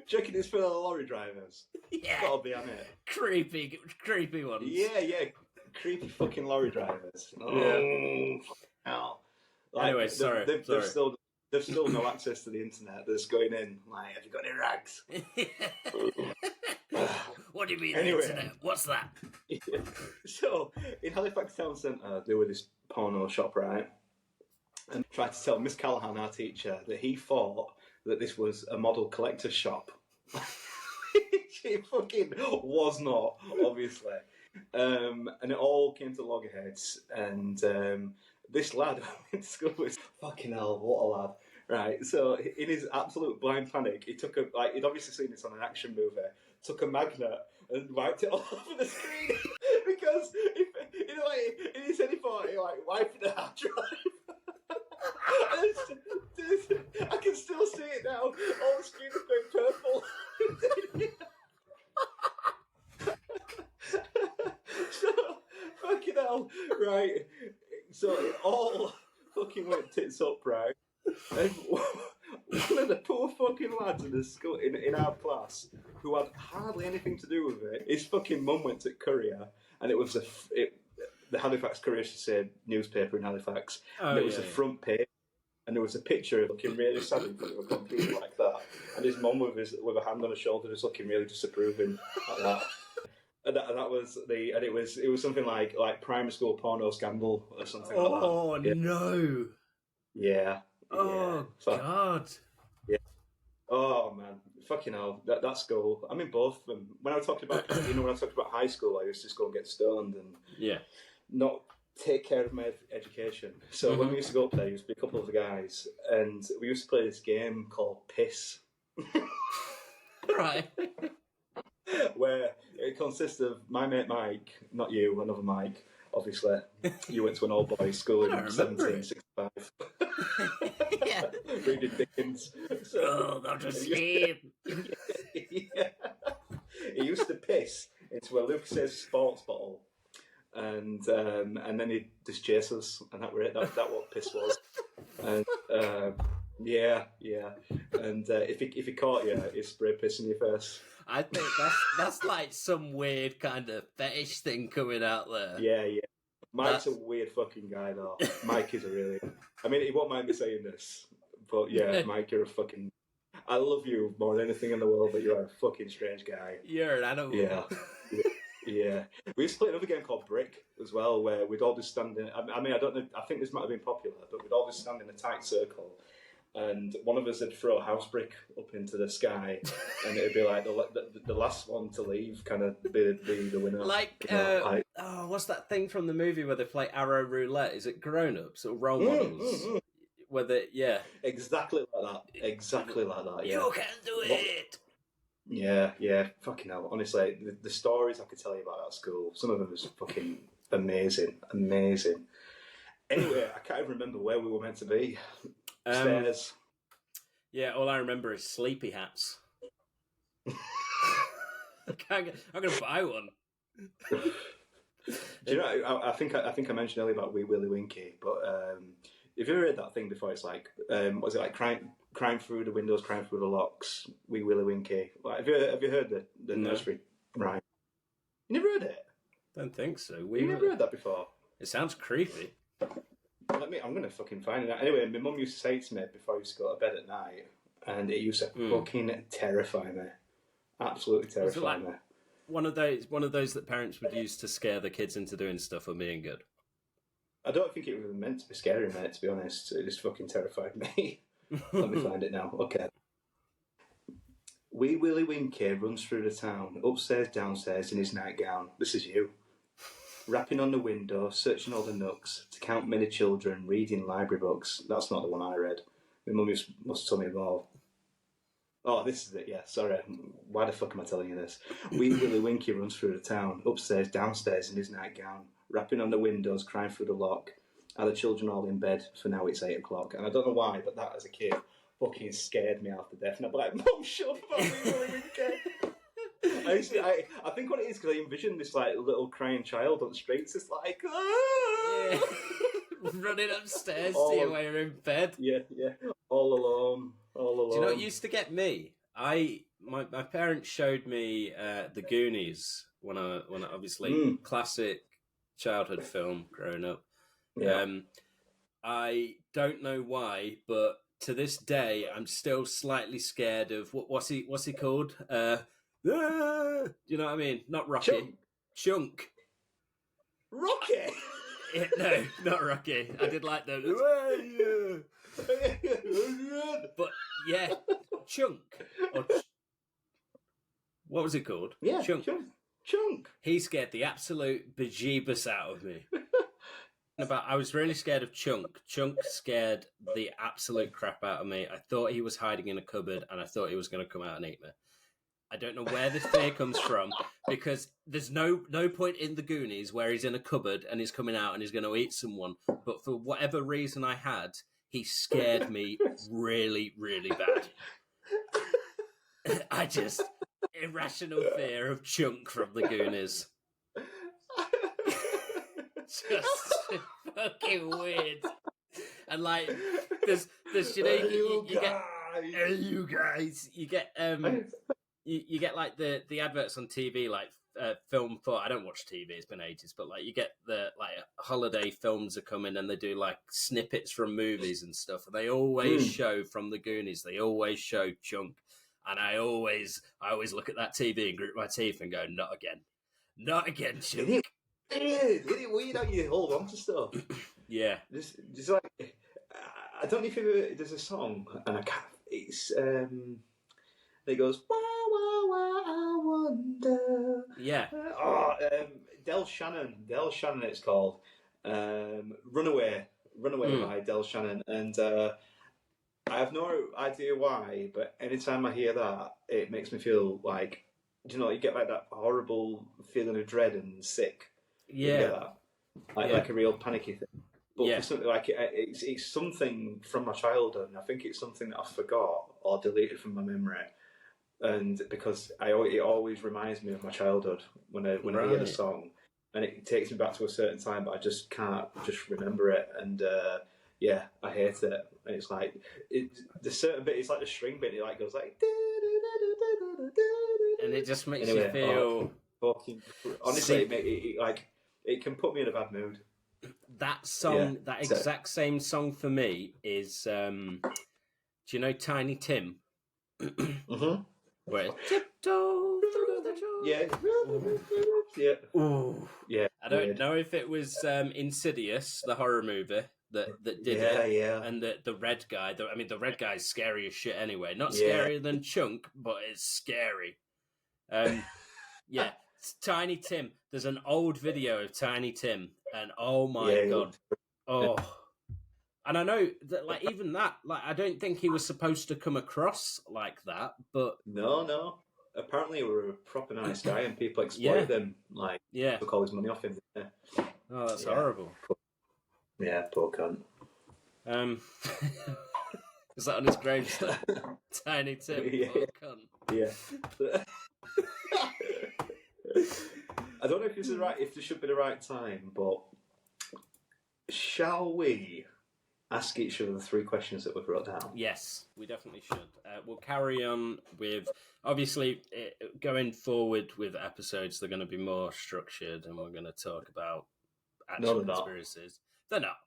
you reckon it's full of lorry drivers? Yeah. Gotta be on it. Creepy ones. Yeah. Creepy fucking lorry drivers. Yeah. Hell. Like, anyway, sorry. There's still no access to the internet. That's going in. Like, have you got any rags? What do you mean, anyway, internet? What's that? Yeah. So, in Halifax town centre, there was this porno shop, right? And tried to tell Miss Callahan, our teacher, that he thought that this was a model collector's shop. She fucking was not, obviously. And it all came to loggerheads. And this lad went to school with, fucking hell, what a lad. Right, so in his absolute blind panic, he took he'd obviously seen this on an action movie, took a magnet and wiped it all over the screen because in his head he thought he wiped the hard drive. I can still see it now. All the screen is going purple. So fucking hell, right? So it all fucking went tits up, right? And one of the poor fucking lads in the school in our class who had hardly anything to do with it, his fucking mum went to courier, and it was the the Halifax Courier Society newspaper in Halifax. Oh, and it was the front page, and there was a picture of looking really sad in front of a computer like that, and his mum with a hand on her shoulder, just looking really disapproving like that. And that was and it was something like primary school porno scandal or something like that. Oh no! Yeah. Oh God! Yeah. Oh man, fucking hell! That school. I mean, both of them. When I talked about when I talked about high school, I used to just go and get stoned and not take care of my education. So when we used to go up there, there used to be a couple of the guys, and we used to play this game called Piss. Right. Where it consists of my mate Mike, not you, another Mike, obviously. You went to an all boys school in 1765. Yeah. Reading Dickens. So, go to sleep. Yeah. He used to piss into a Lucas's sports bottle, and then he'd just chase us, and that were it. That what piss was. And yeah. And if he caught you, he'd spray piss in your face. I think that's like some weird kind of fetish thing coming out there. Yeah. Mike's a weird fucking guy, though. Mike is a really... I mean, he won't mind me saying this, but yeah, Mike, you're a fucking... I love you more than anything in the world, but you're a fucking strange guy. You're an animal. Yeah. We used to play another game called Brick as well, where we'd all just stand in... I mean, I don't know... I think this might have been popular, but we'd all just stand in a tight circle, and one of us would throw a house brick up into the sky, and it'd be like the last one to leave kind of be the winner. Like, what's that thing from the movie where they play Arrow Roulette? Is it Grown Ups or Role Models? Where they, exactly like that. Yeah. You can do it. Yeah, fucking hell. Honestly, the stories I could tell you about that school, some of them was fucking amazing. Anyway, I can't even remember where we were meant to be. Stairs. Yeah, all I remember is sleepy hats. I'm going to buy one. Do you know? I think I mentioned earlier about Wee Willie Winky, but have you ever heard that thing before? It's like, was it like crime through the windows, crime through the locks, Wee Willie Winky? Like, have you heard the nursery rhyme? You never heard it? Don't think so. You never heard that before? It sounds creepy. I'm going to fucking find it out. Anyway, my mum used to say it to me before I used to go to bed at night, and it used to fucking terrify me. Absolutely terrify me. One of those that parents would use to scare the kids into doing stuff or being good. I don't think it was meant to be scary, mate, to be honest. It just fucking terrified me. Let me find it now. Okay. Wee Willie Winky runs through the town, upstairs, downstairs in his nightgown. This is you. Rapping on the window, searching all the nooks, to count many children, reading library books. That's not the one I read. My mum must tell me more. Oh, this is it, yeah, sorry. Why the fuck am I telling you this? Wee Willie Winky runs through the town, upstairs, downstairs in his nightgown, rapping on the windows, crying through the lock. Are the children all in bed? For now it's 8 o'clock. And I don't know why, but that as a kid fucking scared me half to death. And I'd be like, Mum, shut up about Wee Willie Winky. I think what it is, because I envisioned this like little crying child on the streets. It's like, yeah. Running upstairs to you while you're in bed. Yeah, all alone. Do you know what used to get me? My parents showed me the Goonies when I obviously classic childhood film growing up. Yeah. I don't know why, but to this day I'm still slightly scared of what's he called? Do you know what I mean? Not Rocky. Chunk. Rocky? No, not Rocky. I did like the... But, yeah, Chunk. What was it called? Yeah, Chunk. He scared the absolute bejeebus out of me. I was really scared of Chunk. Chunk scared the absolute crap out of me. I thought he was hiding in a cupboard, and I thought he was going to come out and eat me. I don't know where this fear comes from, because there's no point in the Goonies where he's in a cupboard and he's coming out and he's going to eat someone. But for whatever reason I had, he scared me really, really bad. Irrational fear of Chunk from the Goonies. Just fucking weird. And like, there's you get, hey, you guys, you get like the adverts on TV, like film for, I don't watch TV, it's been ages, but like you get the like holiday films are coming and they do like snippets from movies and stuff, and they always show from the Goonies, they always show Chunk, and I always look at that TV and grit my teeth and go, not again, Chunk. Isn't it weird how you hold on to stuff? Yeah. Just like, I don't know if there's a song, and I can't, it's, it goes, wah, wah, wah, I wonder. Yeah. Del Shannon it's called. Runaway by Del Shannon. And I have no idea why, but anytime I hear that, it makes me feel like, you get like that horrible feeling of dread and sick. Yeah. You get that? Like a real panicky thing. But for something like it's something from my childhood, and I think it's something that I forgot or deleted from my memory. And because it always reminds me of my childhood when I hear the song, and it takes me back to a certain time, but I just can't just remember it. And I hate it. And it's like the certain bit, it's like the string bit. It like goes like, and it just makes you feel. Honestly, it can put me in a bad mood. That song, that exact same song for me is, do you know Tiny Tim? Mm-hmm. Where it's tiptoe through the door. Yeah. Ooh. Yeah. I don't know if it was Insidious, the horror movie, that did it. Yeah. And the red guy, the red guy's scary as shit anyway. Not scarier than Chunk, but it's scary. Yeah. Tiny Tim. There's an old video of Tiny Tim, and oh my god, and I know that like even that, like I don't think he was supposed to come across like that, but no. Apparently, he was a proper nice guy, and people exploited him, took all his money off him. Yeah. Oh, that's horrible. Poor cunt. Is that on his gravestone? Tiny Tim, poor cunt. Yeah. I don't know if if this should be the right time, but shall we ask each other the 3 questions that we've wrote down? Yes, we definitely should. We'll carry on with, obviously, going forward with episodes, they're going to be more structured, and we're going to talk about actual conspiracies. They're not.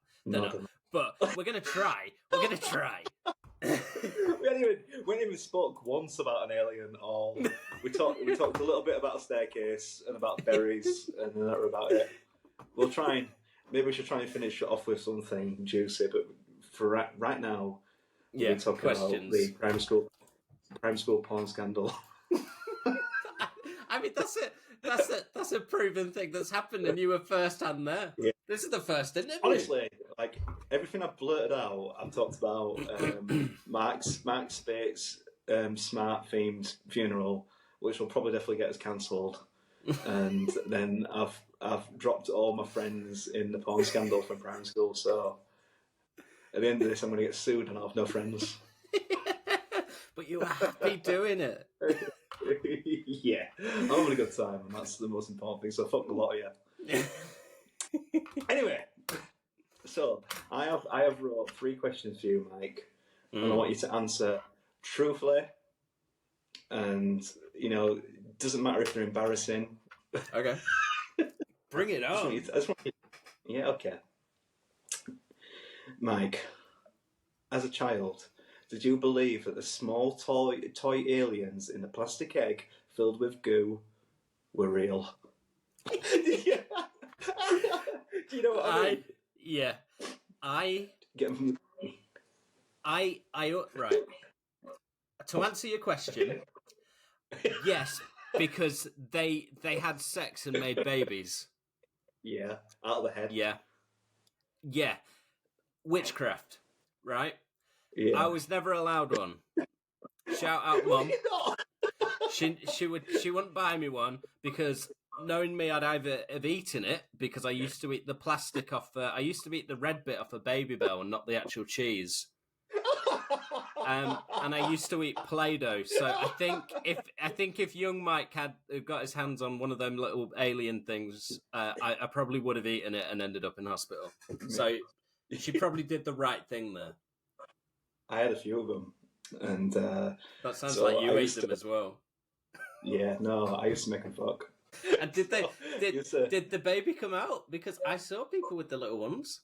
But we're going to try. We ain't even spoke once about an alien, or we talked a little bit about a staircase and about berries, and then that was about it. We'll try and maybe we should try and finish it off with something juicy, but for right now, we're talking questions. About the prime school porn scandal. I mean, that's a proven thing that's happened, and you were first hand there. Yeah. This is the first interview. Honestly, like everything I've blurted out, I've talked about Mark Spate's smart themed funeral, which will probably definitely get us cancelled. And then I've dropped all my friends in the porn scandal from primary school. So at the end of this, I'm going to get sued and I'll have no friends. But you were happy doing it. Yeah, I'm having a good time, and that's the most important thing. So fuck the lot of you. Anyway, so I have wrote 3 questions for you, Mike, and I want you to answer truthfully, and it doesn't matter if they're embarrassing. Okay, bring it on. Yeah, okay. Mike, as a child, did you believe that the small toy aliens in the plastic egg filled with goo were real? Do you know what I mean? Yeah. Get them from the... Right. To answer your question, yes, because they had sex and made babies. Yeah, out of the head. Yeah. Witchcraft, right? Yeah. I was never allowed one. Shout out, Mum. She wouldn't buy me one because knowing me, I'd either have eaten it because I used to eat the plastic off. I used to eat the red bit off a Baby Bell and not the actual cheese. And I used to eat Play-Doh. So I think if young Mike had got his hands on one of them little alien things, I probably would have eaten it and ended up in hospital. So she probably did the right thing there. I had a few of them, and that sounds like you ate them as well. Yeah, no, I used to make them fuck. And did the baby come out? Because I saw people with the little ones.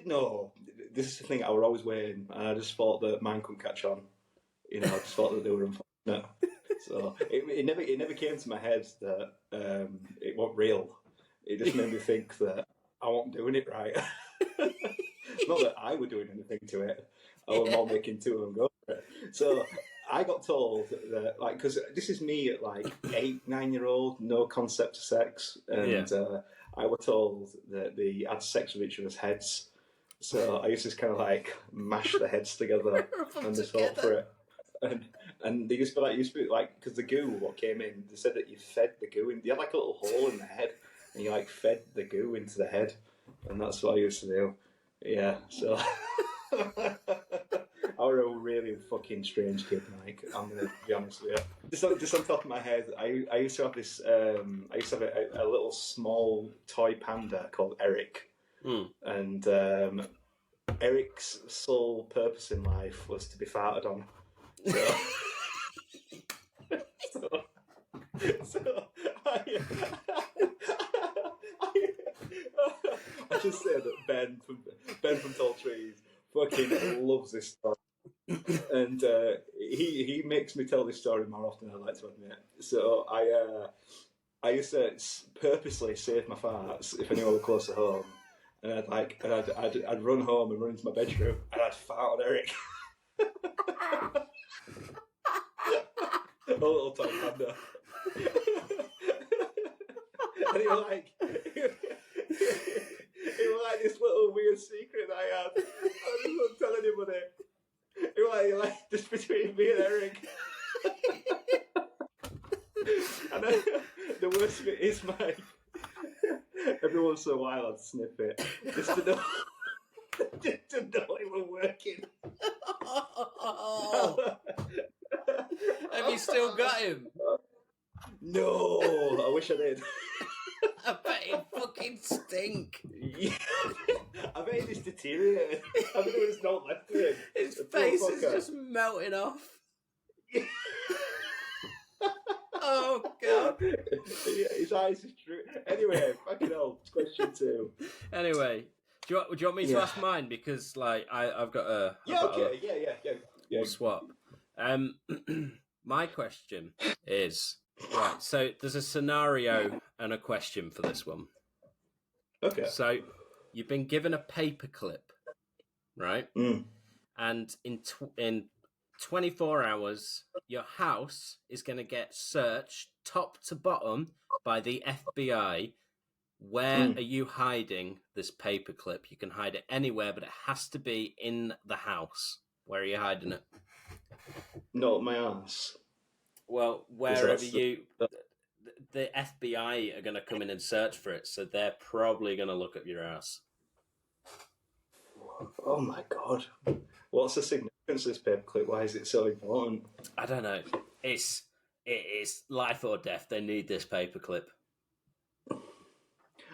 No, this is the thing. I was always waiting, and I just thought that mine couldn't catch on. I just thought that they were unfortunate. So it never came to my head that it wasn't real. It just made me think that I wasn't doing it right. Not that I were doing anything to it. I was more making two of them go for it. So I got told that, because this is me at 8, 9-year-old, no concept of sex, and I was told that they had sex with each other's heads. So I used to just kind of mash the heads together and just hope for it. And they used to be because the goo what came in, they said that you fed the goo in. You had a little hole in the head, and you fed the goo into the head, and that's what I used to do. Yeah, so I was a really fucking strange kid, Mike. I'm gonna be honest with you. Just on top of my head, I used to have this. I used to have a little small toy panda called Eric. And Eric's sole purpose in life was to be farted on. So I should say that Ben from Tall Trees fucking loves this story, and he makes me tell this story more often than I like to admit. So I used to purposely save my farts if anyone was close to home. And I'd run home and run into my bedroom and I'd fart on Eric. A little toy panda. And it was this little weird secret that I had. I just wouldn't tell anybody. It was just between me and Eric. And the worst of it is every once in a while I'd sniff it just to know it was working. Have you still got him? No, I wish I did. I bet he'd fucking stink. Yeah. I bet he's deteriorated. I bet there's not left to him. His face is just melting off. Oh, God. Yeah, his eyes is true. Anyway, fucking hell, question 2. Anyway, do you want me to ask mine? Because, I've got a... Yeah. We'll swap. My question is... Right, so there's a scenario and a question for this one. Okay. So, you've been given a paperclip, right? And in 24 hours, your house is going to get searched top to bottom by the FBI. Where are you hiding this paperclip? You can hide it anywhere, but it has to be in the house. Where are you hiding it? Not my ass. Well, wherever you... The FBI are going to come in and search for it, so they're probably going to look up your ass. Oh my God. What's the significance of this paperclip? Why is it so important? I don't know. It is life or death. They need this paperclip.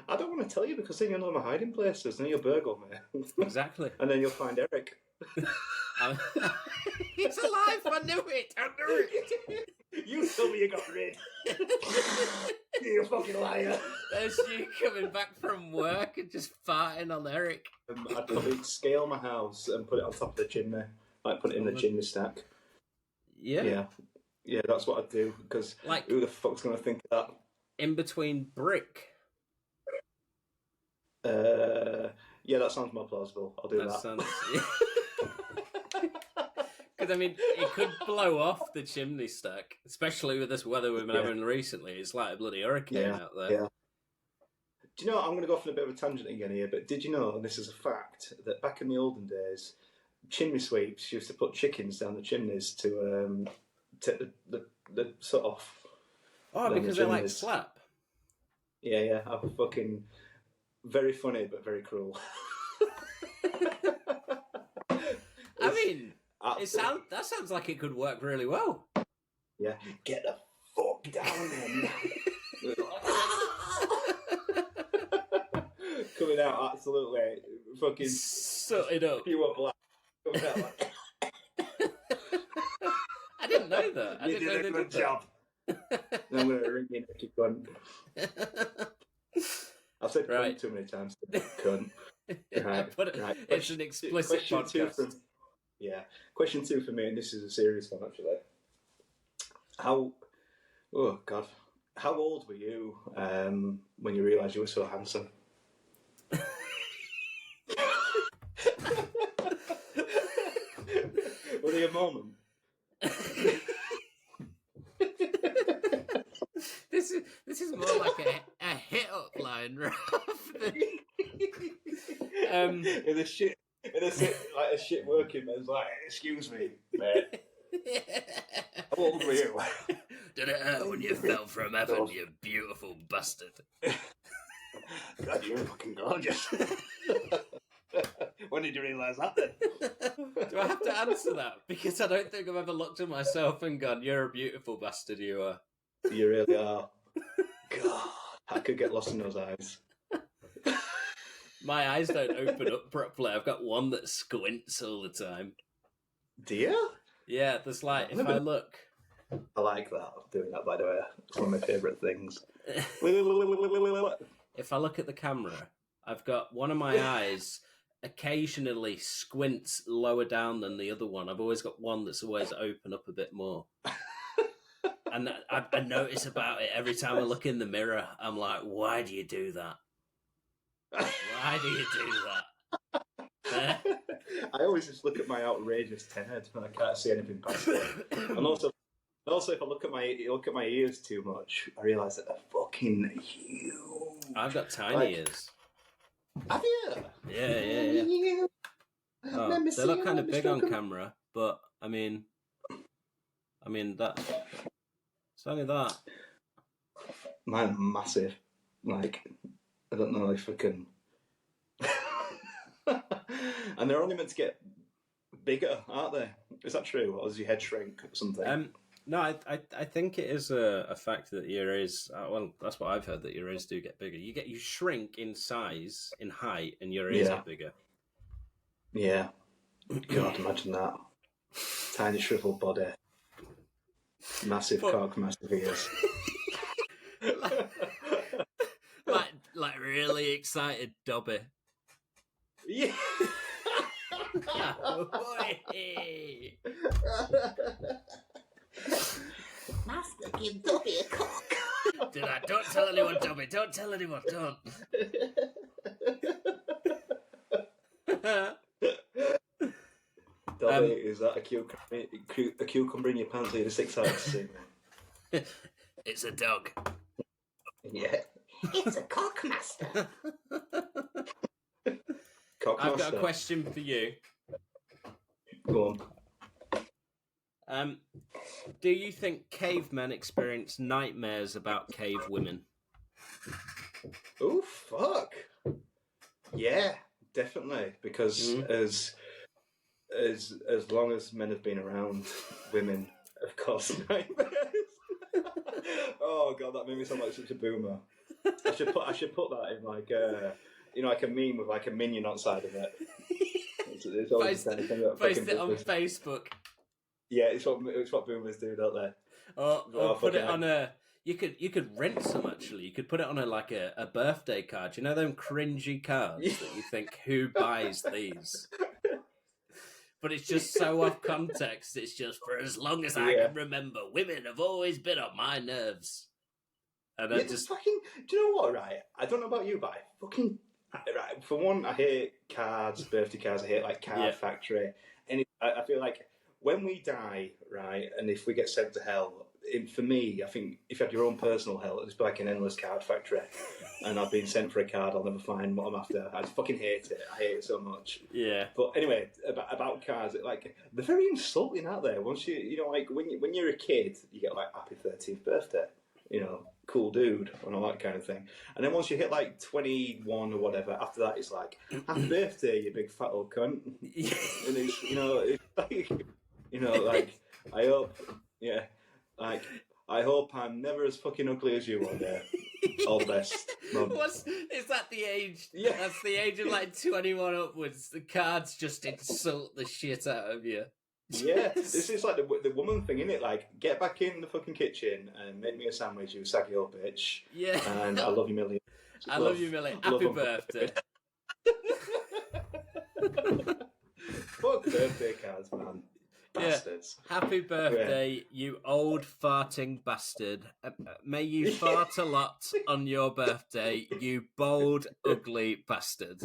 I don't want to tell you because then you'll know my hiding places, then you'll burgle me. Exactly. And then you'll find Eric. He's alive! I knew it! You told me you got rid. You fucking liar. There's you coming back from work and just farting on Eric. I'd probably scale my house and put it on top of the chimney. Put it in the chimney stack. Yeah. Yeah, that's what I'd do. Because who the fuck's going to think of that? In between brick. Yeah, that sounds more plausible. I'll do that. Because, it could blow off the chimney stack, especially with this weather we've been having recently. It's like a bloody hurricane out there. Yeah. Do you know, I'm going to go off on a bit of a tangent again here, but did you know, and this is a fact, that back in the olden days, chimney sweeps used to put chickens down the chimneys to take the soot off. Oh, because they like slap? Yeah. I'm fucking very funny, but very cruel. That sounds like it could work really well. Yeah. Get the fuck down there, coming out absolutely fucking sooted up. Pure black. Coming out I didn't know that. You did a good job. And I'm going to ring you naked cunt. I've said cunt too many times. Cunt. Right. It's an explicit podcast. Question 2 for me, and this is a serious one actually. How old were you when you realised you were so handsome? Was there a moment? This is more like a hit up line rather than in a shit working man's like, excuse me, mate. How old were you? Did it hurt when you fell from heaven, you beautiful bastard? God, you're fucking gorgeous. When did you realise that then? Do I have to answer that? Because I don't think I've ever looked at myself and gone, you're a beautiful bastard, you are. You really are. God, I could get lost in those eyes. My eyes don't open up properly. I've got one that squints all the time. Do you? Yeah, there's like, if I look... I like that, doing that, by the way. It's one of my favourite things. If I look at the camera, I've got one of my eyes occasionally squints lower down than the other one. I've always got one that's always open up a bit more. And I notice about it every time I look in the mirror. I'm like, why do you do that? Why do you do that? I always just look at my outrageous head and I can't see anything past it. And also, if I look at my ears too much, I realise that they're fucking huge. I've got tiny ears. Have you? Yeah. Oh, they look kind of big on camera, but I mean that. It's only that. Mine are massive. Like, I don't know if I can. And they're only meant to get bigger, aren't they? Is that true, or does your head shrink or something? No, I think it is a fact that your ears. Well, that's what I've heard, that your ears do get bigger. You shrink in size, in height, and your ears get bigger. Yeah. God, imagine that. Tiny shriveled body, massive cock, massive ears. like really excited Dobby. Yeah. Master, give Dobby a cock. Don't tell anyone, Dobby. Don't tell anyone. Don't. Dobby, is that a cucumber in your pants? Or you're 6 hours to see me? It's a dog. Yeah. It's a cock master. I've got a question for you. Go on. Do you think cavemen experience nightmares about cave women? Oh, fuck. Yeah, definitely. Because as long as men have been around, women have caused nightmares. Oh, God, that made me sound like such a boomer. I should put that in like like a meme with like a minion outside of it. It's always post it on Facebook. Yeah, it's what boomers do, don't they? Or put it on a. You could rent some actually. You could put it on a birthday card. You know them cringy cards that you think, who buys these? But it's just so off context. It's just, for as long as I can remember, women have always been on my nerves. And I just fucking. Do you know what? Right, I don't know about you, but I fucking. Right, for one, I hate cards, birthday cards. I hate like Card Factory. And I feel like when we die, right, and if we get sent to hell, for me, I think if you had your own personal hell, it'd just be like an endless card factory. And I've been sent for a card, I'll never find what I'm after. I just fucking hate it. I hate it so much. Yeah. But anyway, about cards, like they're very insulting, aren't they? Once like when you're a kid, you get like happy 13th birthday, cool dude, and all that kind of thing. And then once you hit like 21 or whatever, after that it's like, happy birthday, you big fat old cunt. And it's, like, I hope, I hope I'm never as fucking ugly as you one day. All the best, Mum. Is that the age? Yeah. That's the age of like 21 upwards. The cards just insult the shit out of you. Yeah, this is like the woman thing, isn't it? Like, get back in the fucking kitchen and make me a sandwich, you saggy old bitch. Yeah. And I love you, Millie. I love you, Millie. Happy birthday. Fuck birthday cards, man. Bastards. Yeah. Happy birthday, you old farting bastard. May you fart a lot on your birthday, you bold, ugly bastard.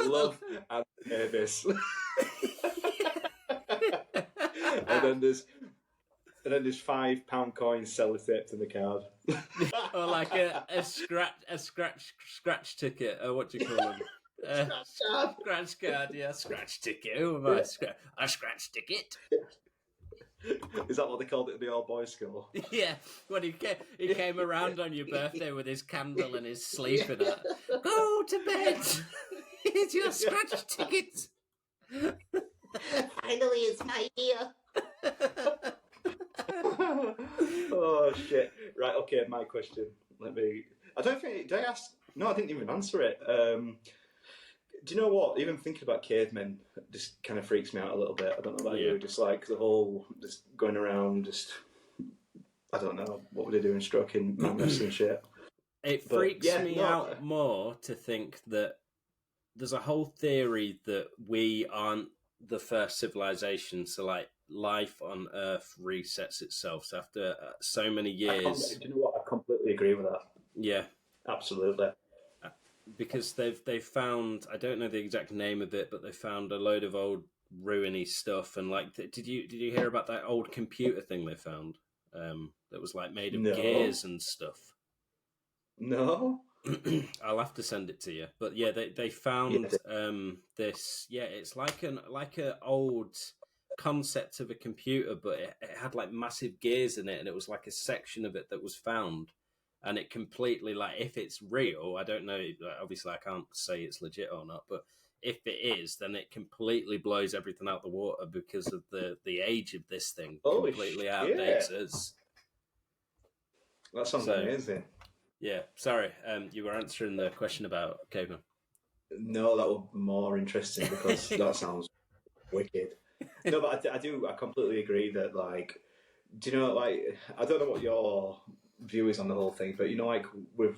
Love and nervous. and then there's £5 coins sellotaped in the card. Or like a scratch ticket, or what do you call them? Scratch card, yeah, scratch ticket. Who am I? A scratch ticket. Is that what they called it at the old boys' school? Yeah, when he came around on your birthday with his candle and his sleeping hat. Go to bed. Here's your scratch ticket. Finally, it's my year. Oh shit! Right, okay. My question. I don't think. Did I ask? No, I didn't even answer it. Do you know what? Even thinking about cavemen just kind of freaks me out a little bit. I don't know about you. Just like the whole just going around, I don't know what were they doing, stroking madness and shit. It freaks me out more to think that there's a whole theory that we aren't the first civilization. So like life on Earth resets itself. So after so many years, do you know what? I completely agree with that. Yeah, absolutely. Because they've found, I don't know the exact name of it, but they found a load of old ruiny stuff. And like, did you hear about that old computer thing they found that was like made of gears and stuff? No. I'll have to send it to you. But yeah, they found this. Yeah, it's like an old concept of a computer, but it had like massive gears in it, and it was like a section of it that was found. And it completely, like, if it's real, I don't know, obviously I can't say it's legit or not, but if it is, then it completely blows everything out the water because of the age of this thing. Completely outdates us. That sounds amazing. Yeah, sorry, you were answering the question about cavemen. No, that would be more interesting because that sounds wicked. No, but I completely agree that, like, do you know, like, I don't know what your view is on the whole thing, but you know, like with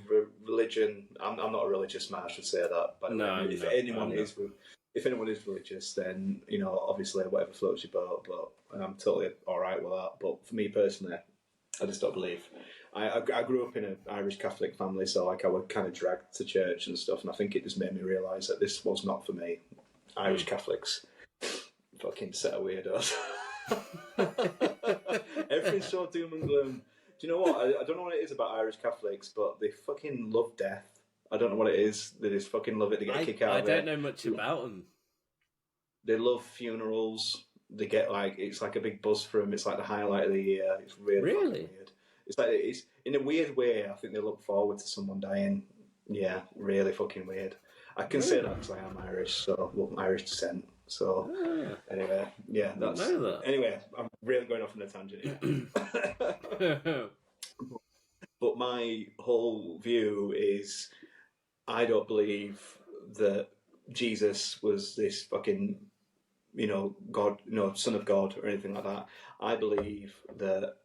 religion, I'm not a religious man, I should say that. But no, if anyone is religious, then you know, obviously whatever floats your boat. But I'm totally all right with that. But for me personally, I just don't believe. I grew up in an Irish Catholic family, so like I was kind of dragged to church and stuff, and I think it just made me realise that this was not for me. Irish Catholics, fucking set of weirdos. Everything's so doom and gloom. Do you know what? I don't know what it is about Irish Catholics, but they fucking love death. I don't know what it is. They just fucking love it. They get a kick out of it. I don't know much about them. They love funerals. They get like, it's like a big buzz for them. It's like the highlight of the year. It's really weird. It's like, it's in a weird way. I think they look forward to someone dying. Yeah, really fucking weird. I can say that because I am Irish, so Irish descent. So anyway, yeah, that's anyway. I'm really going off on a tangent here. But my whole view is, I don't believe that Jesus was this fucking, you know, God, Son of God or anything like that. I believe that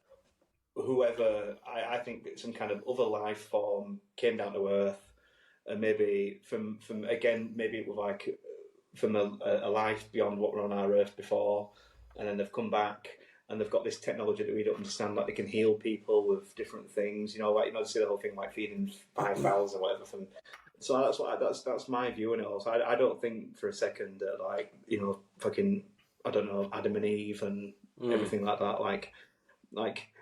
whoever, I think that some kind of other life form came down to Earth, and maybe from again, maybe it was like from a life beyond what were on our Earth before, and then they've come back and they've got this technology that we don't understand, like they can heal people with different things, you know, like, you know, see the whole thing like feeding 5,000 or whatever. So that's my view on it. Also, I don't think for a second that, like, you know, fucking, I don't know, Adam and Eve and everything like that. Like,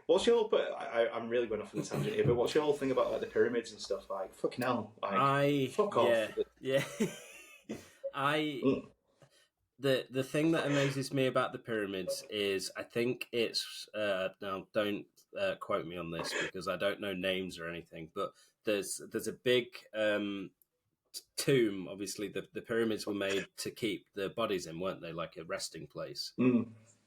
what's your? But I'm really going off on a tangent here. But what's your whole thing about like the pyramids and stuff? Like, fucking hell, like, fuck off. Yeah. The thing that amazes me about the pyramids is, I think it's now don't quote me on this because I don't know names or anything, but there's a big tomb. Obviously, the pyramids were made to keep the bodies in, weren't they? Like a resting place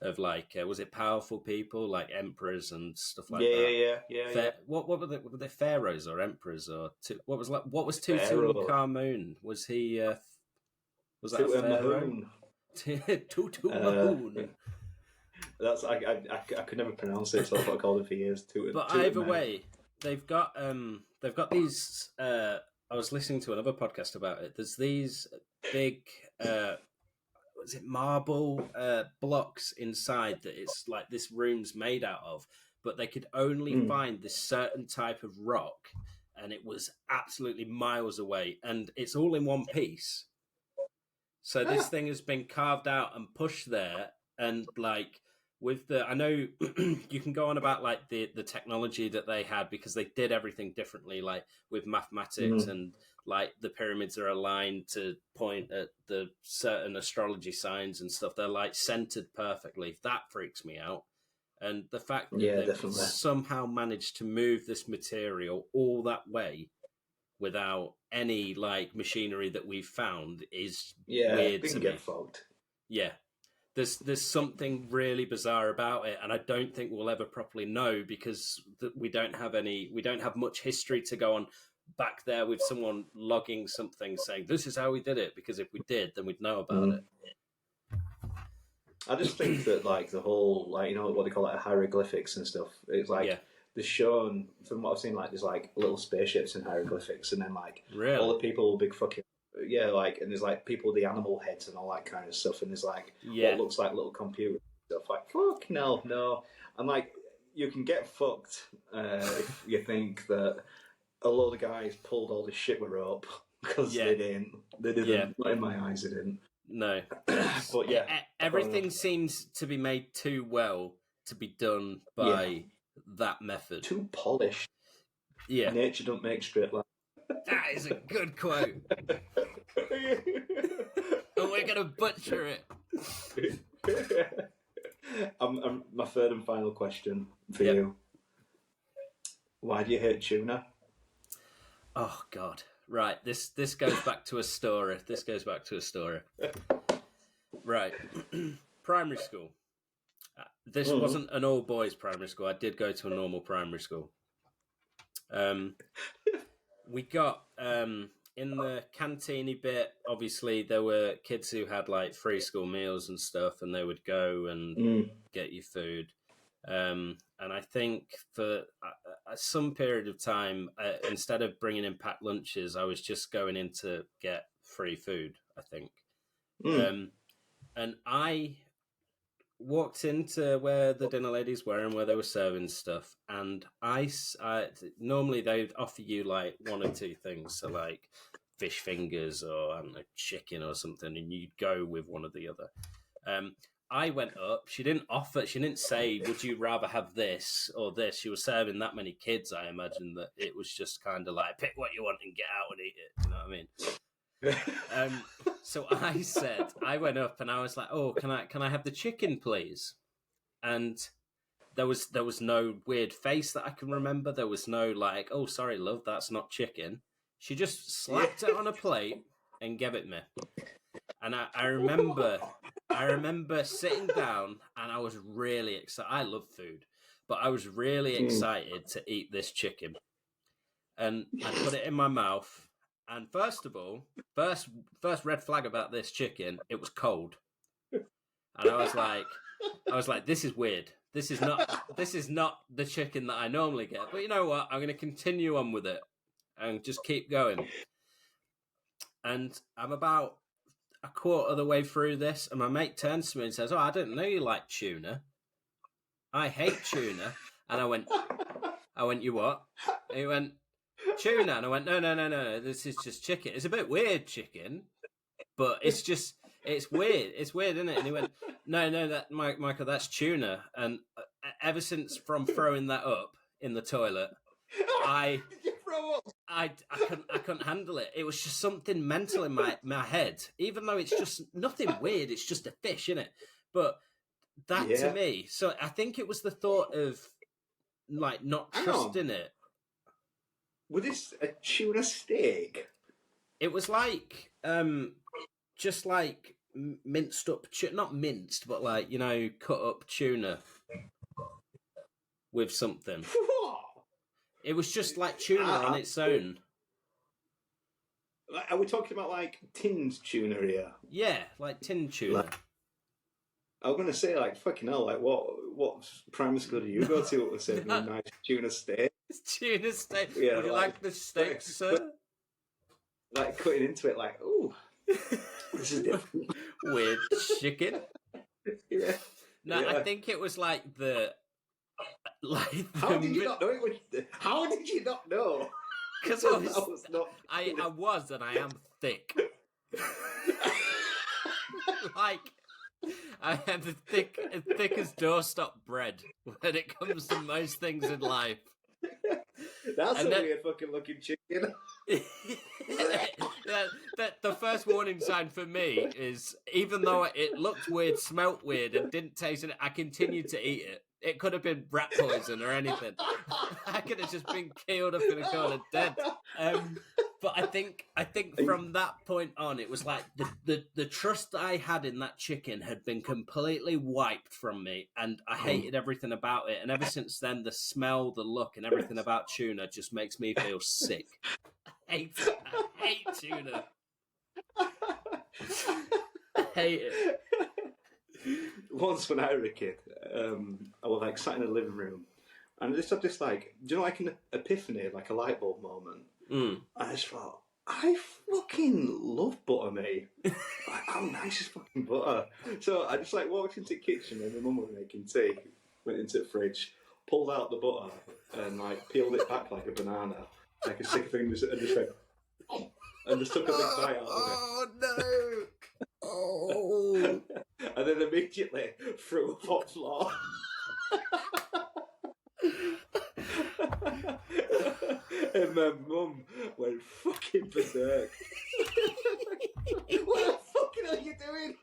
of like was it powerful people like emperors and stuff like that? Yeah. What were they pharaohs or emperors or what was Tutankhamun? Was he? Was that a pharaoh? Tutu Mahoon. That's I could never pronounce it, so that's what I called it for years. But either way, they've got these. I was listening to another podcast about it. There's these big, was it marble blocks inside that it's like this room's made out of, but they could only find this certain type of rock, and it was absolutely miles away, and it's all in one piece. So this thing has been carved out and pushed there, and like with the, I know you can go on about like the technology that they had because they did everything differently, like with mathematics and like the pyramids are aligned to point at the certain astrology signs and stuff. They're like centered perfectly. That freaks me out. And the fact that they've somehow managed to move this material all that way without any like machinery that we've found is weird to me. Get fogged. Yeah. There's something really bizarre about it, and I don't think we'll ever properly know because we don't have much history to go on back there with someone logging something saying this is how we did it, because if we did, then we'd know about it. I just think that like the whole, like, you know what they call it, hieroglyphics and stuff. It's like they're shown, from what I've seen, like there's like little spaceships and hieroglyphics, and then like all the people big fucking like, and there's like people with the animal heads and all that kind of stuff, and there's like what looks like little computer stuff. Like fuck no. And like you can get fucked if you think that a load of guys pulled all this shit with rope, because they didn't. Not in my eyes, they didn't. No. But everything seems to be made too well to be done by that method. Too polished. Yeah. Nature don't make straight lines. That is a good quote. And we're gonna butcher it. My third and final question for you. Why do you hate tuna? Oh God. Right, this goes back to a story. Right. Primary school. This wasn't an all-boys primary school. I did go to a normal primary school. We got, in the canteeny bit, obviously, there were kids who had, like, free school meals and stuff, and they would go and get you food. And I think for some period of time, instead of bringing in packed lunches, I was just going in to get free food, I think. And I walked into where the dinner ladies were and where they were serving stuff. And I normally they'd offer you like one or two things. So like fish fingers or, I don't know, chicken or something. And you'd go with one or the other. I went up. She didn't say, would you rather have this or this? She was serving that many kids, I imagine, that it was just kind of like, pick what you want and get out and eat it. You know what I mean? So I went up and I was like, oh, can I have the chicken, please? And there was no weird face that I can remember. There was no like, oh, sorry, love, that's not chicken. She just slapped it on a plate and gave it me. And I remember sitting down and I was really excited. I love food, but I was really excited to eat this chicken. And I put it in my mouth. And first of all, first red flag about this chicken, it was cold. And I was like, this is weird. This is not the chicken that I normally get. But you know what? I'm going to continue on with it and just keep going. And I'm about a quarter of the way through this, and my mate turns to me and says, oh, I didn't know you like tuna. I hate tuna. And I went, you what? And he went, tuna. And I went, no, this is just chicken. It's a bit weird, chicken, but it's weird. It's weird, isn't it? And he went, no, Michael, that's tuna. And ever since from throwing that up in the toilet, I couldn't handle it. It was just something mental in my head, even though it's just nothing weird. It's just a fish, isn't it? But that to me, so I think it was the thought of like not trusting it. Was this a tuna steak? It was like, just like minced up, not minced, but like, you know, cut up tuna with something. It was just like tuna on its own. Are we talking about like tinned tuna here? Yeah, like tin tuna. Like, I was going to say, like, fucking hell, like, what primary school do you go to? What was saying a nice tuna steak? It's tuna steak. Yeah, Would you like the steak, sir? Like, cutting into it, like, ooh, this is different. With chicken. Yeah. No, Yeah. I think it was like How did you not know it? How did you not know? Because I was, and I am thick. Like, I am as thick as doorstop bread when it comes to most things in life. That's a weird fucking looking chicken. The first warning sign for me is, even though it looked weird, smelt weird, and didn't taste it, I continued to eat it. It could have been rat poison or anything. I could have just been killed up in a corner dead. But I think from that point on, it was like the trust I had in that chicken had been completely wiped from me, and I hated everything about it. And ever since then, the smell, the look, and everything about tuna just makes me feel sick. I hate tuna. I hate it. Once when I was a kid, I was like sat in the living room, and I just had this like, do you know, like an epiphany, like a light bulb moment. I just thought, I fucking love butter, mate. Like, how nice is fucking butter? So I just like walked into the kitchen and my mum was making tea, went into the fridge, pulled out the butter and like peeled it back like a banana, like a stick thing, and just went, and just took a big bite out of it. Oh no! Oh! And then immediately threw up on the floor. And my mum went fucking berserk. What the fucking are you doing?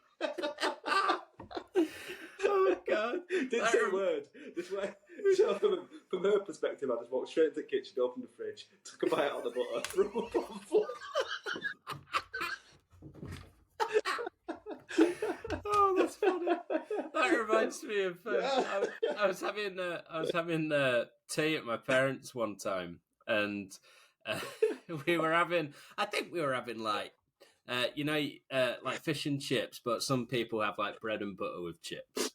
Oh god! Didn't say a word. Just went. So from her perspective, I just walked straight into the kitchen, opened the fridge, took a bite out of the butter, threw up on the floor. Oh, that's funny. That reminds me of I was having tea at my parents' one time, and we were having like like fish and chips, but some people have like bread and butter with chips.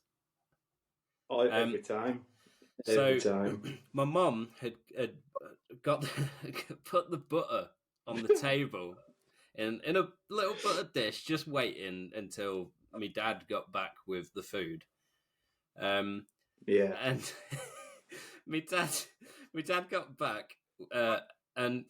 Oh, every time. My mum had got put the butter on the table in a little butter dish, just waiting until my dad got back with the food. And my dad got back, and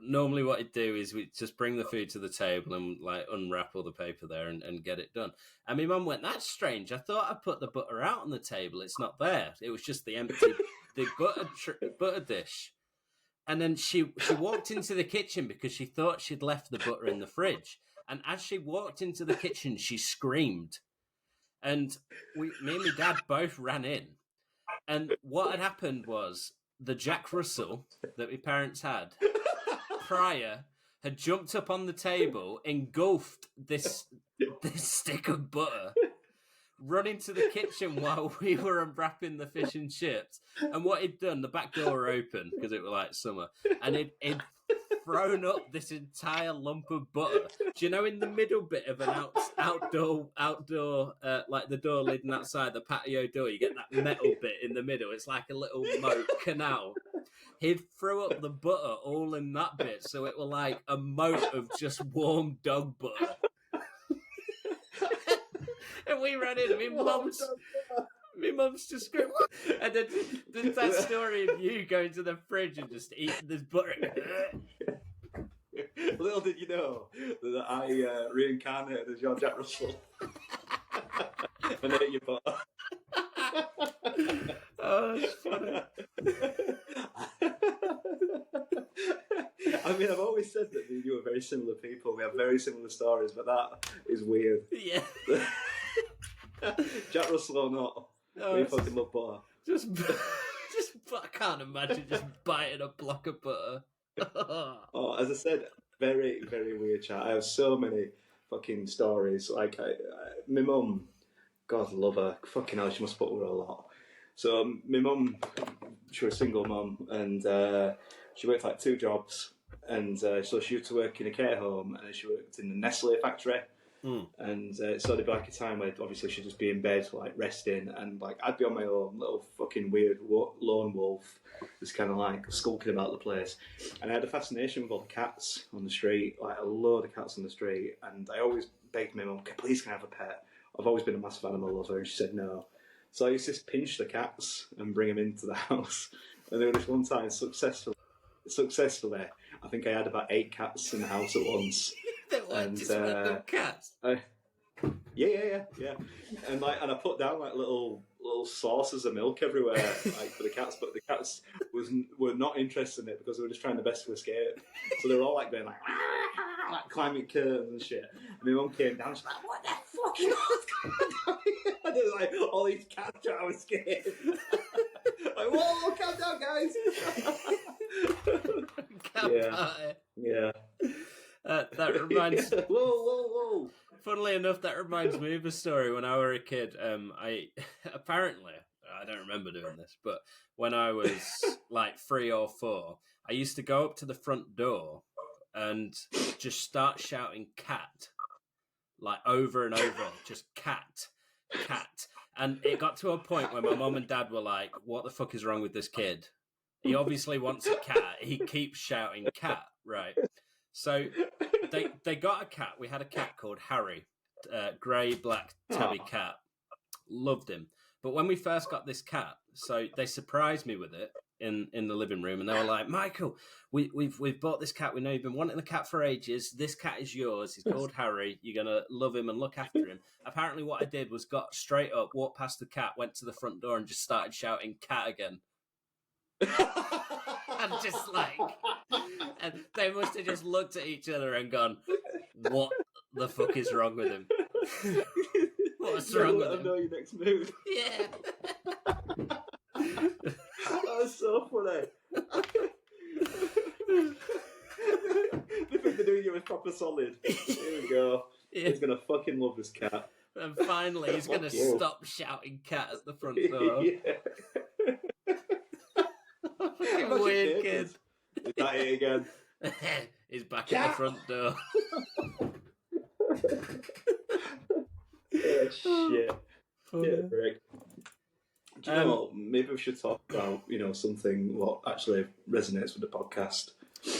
normally what he'd do is we just bring the food to the table and like unwrap all the paper there and get it done. And my mum went, "That's strange. I thought I put the butter out on the table. It's not there. It was just the butter dish." And then she walked into the kitchen because she thought she'd left the butter in the fridge. And as she walked into the kitchen, she screamed. And me and my dad both ran in. And what had happened was the Jack Russell that my parents had prior had jumped up on the table, engulfed this stick of butter, run into the kitchen while we were unwrapping the fish and chips. And what he'd done, the back door were open because it was like summer, and he'd thrown up this entire lump of butter. Do you know, in the middle bit of an outdoor, like the door leading outside the patio door, you get that metal bit in the middle. It's like a little moat canal. He'd threw up the butter all in that bit, so it was like a moat of just warm dog butter. And we ran in. My mum's just screaming. And then there's that story of you going to the fridge and just eating this butter. Little did you know that I reincarnated as your Jack Russell and ate your butter. Oh, that's funny. I mean, I've always said that me and you are very similar people. We have very similar stories, but that is weird. Yeah. Jack Russell or not, we fucking love butter. I can't imagine just biting a block of butter. Oh, as I said, very, very weird chat. I have so many fucking stories. Like, my mum, God love her, fucking hell, she must put with her a lot. So, my mum, she was a single mum, and she worked like 2 jobs, And so she used to work in a care home, and she worked in the Nestle factory. And so there'd be like a time where obviously she'd just be in bed, like resting, and like I'd be on my own, little fucking weird lone wolf, just kind of like skulking about the place. And I had a fascination with all the cats on the street, like a load of cats on the street. And I always begged my mum, please can I have a pet? I've always been a massive animal lover, and she said no. So I used to just pinch the cats and bring them into the house. And there was this one time successfully, I think I had about 8 cats in the house at once. And cats. Yeah. And I put down like little saucers of milk everywhere, like for the cats, but the cats were not interested in it because they were just trying their best to escape. So they were all like going like climbing curtains and shit. And my mum came down, she's like, "What the fuck is going on?" And there was like all these cats trying to escape. Like, whoa, calm down, guys. Yeah. That reminds. Whoa. Funnily enough, that reminds me of a story when I was a kid. I don't remember doing this, but when I was like 3 or 4, I used to go up to the front door and just start shouting "cat" like over and over, just cat. And it got to a point where my mum and dad were like, "What the fuck is wrong with this kid? He obviously wants a cat. He keeps shouting cat, right?" So they got a cat. We had a cat called Harry, grey, black, tabby cat. Loved him. But when we first got this cat, so they surprised me with it in the living room, and they were like, "Michael, we've bought this cat. We know you've been wanting the cat for ages. This cat is yours. He's called Harry. You're gonna love him and look after him." Apparently, what I did was got straight up, walked past the cat, went to the front door, and just started shouting "cat" again. And just like, and they must have just looked at each other and gone, "What the fuck is wrong with him? What's wrong with him?" I know your next move. Yeah. That was so funny. They think they're doing you a proper solid. Here we go. Yeah. He's gonna fucking love this cat. And finally, he's gonna stop shouting "cat" at the front door. Fucking weird kid. Is that it again? He's back at the front door. Yeah, shit. Yeah, Rick. Do you know what? Maybe we should talk about, something what actually resonates with the podcast.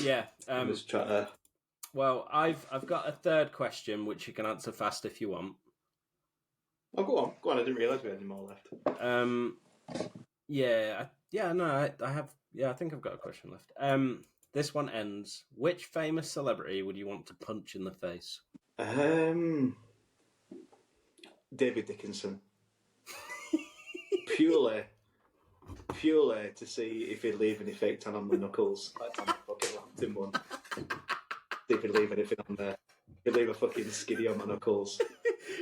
Yeah. Just try to... Well, I've got a third question which you can answer fast if you want. Oh, go on. I didn't realise we had any more left. I think I've got a question left. This one ends. Which famous celebrity would you want to punch in the face? David Dickinson. Purely to see if he'd leave any fake tan on the knuckles. That time I fucking laughed him one. See if he'd leave anything on there. He'd leave a fucking skiddy on my knuckles.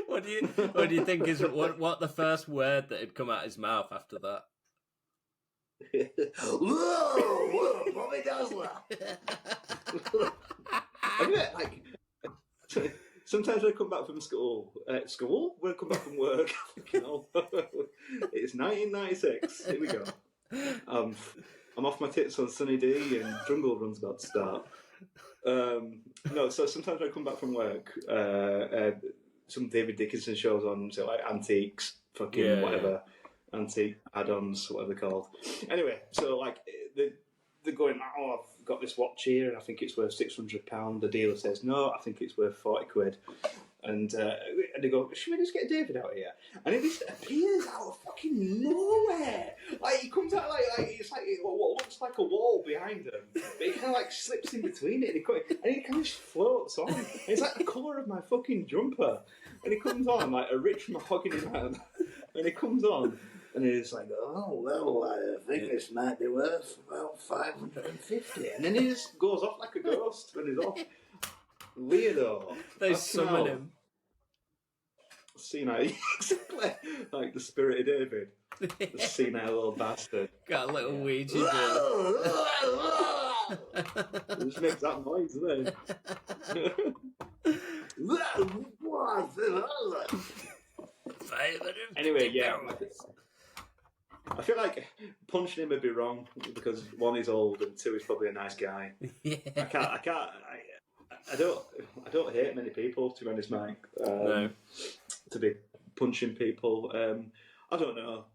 What do you think is what the first word that had come out of his mouth after that? Whoa, Bobby Dazzler. I mean, like, sometimes when I come back from school, when I come back from work, it's 1996. Here we go. I'm off my tits on Sunny D, and Jungle Run's about to start. So sometimes when I come back from work, some David Dickinson shows on, so like antiques, whatever. Antique add-ons, whatever they're called. Anyway, so like they're going, "Oh, I've got this watch here, and I think it's worth £600." The dealer says, "No, I think it's worth £40." And they go, "Should we just get David out here?" And it just appears out of fucking nowhere. Like he comes out like it's like what looks like a wall behind him, but he kind of like slips in between it, and he kind of just floats on. And it's like the colour of my fucking jumper. And he comes on like a rich mahogany man, and he comes on. And he's like, "Oh, well, I think this might be worth about 550. And then he just goes off like a ghost and he's off. Weirdo. They summon him. Senile, exactly. Like the spirit of David. The senile old bastard. Got a little Ouija board. It just makes that noise, doesn't it? Anyway, yeah. I feel like punching him would be wrong because one, he's old, and two, he's probably a nice guy. Yeah. I don't hate many people, to be honest, Mike. No. To be punching people. I don't know.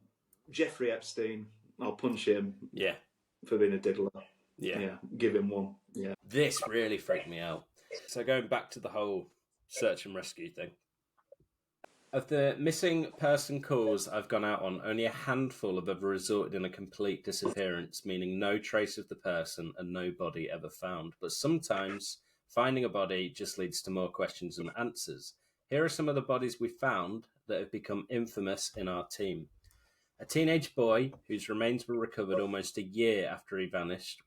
Jeffrey Epstein, I'll punch him. Yeah. For being a diddler. Yeah. Give him one. Yeah. This really freaked me out. So going back to the whole search and rescue thing. Of the missing person calls I've gone out on, only a handful have ever resulted in a complete disappearance, meaning no trace of the person and no body ever found. But sometimes finding a body just leads to more questions than answers. Here are some of the bodies we found that have become infamous in our team. A teenage boy whose remains were recovered almost a year after he vanished.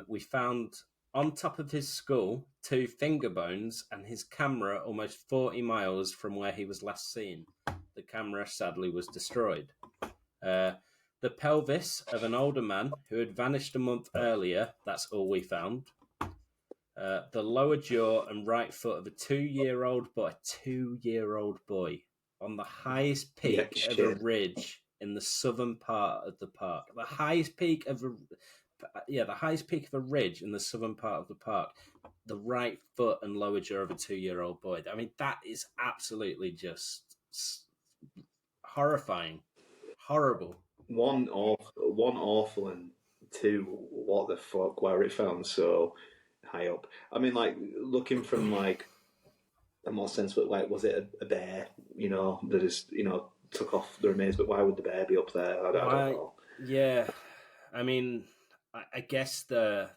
We found on top of his skull 2 finger bones and his camera almost 40 miles from where he was last seen. The camera sadly was destroyed. The pelvis of an older man who had vanished a month earlier, that's all we found. The lower jaw and right foot of a 2-year-old boy on the highest peak of a ridge in the southern part of the park. The highest peak of a ridge in the southern part of the park. The right foot and lower jaw of a 2-year-old boy. I mean, that is absolutely just horrifying, horrible. One awful, and two, what the fuck? Why were it found so high up? I mean, like looking from like a more sensible, like was it a bear? That is took off the remains, but why would the bear be up there? I don't know. Yeah, I mean, I guess the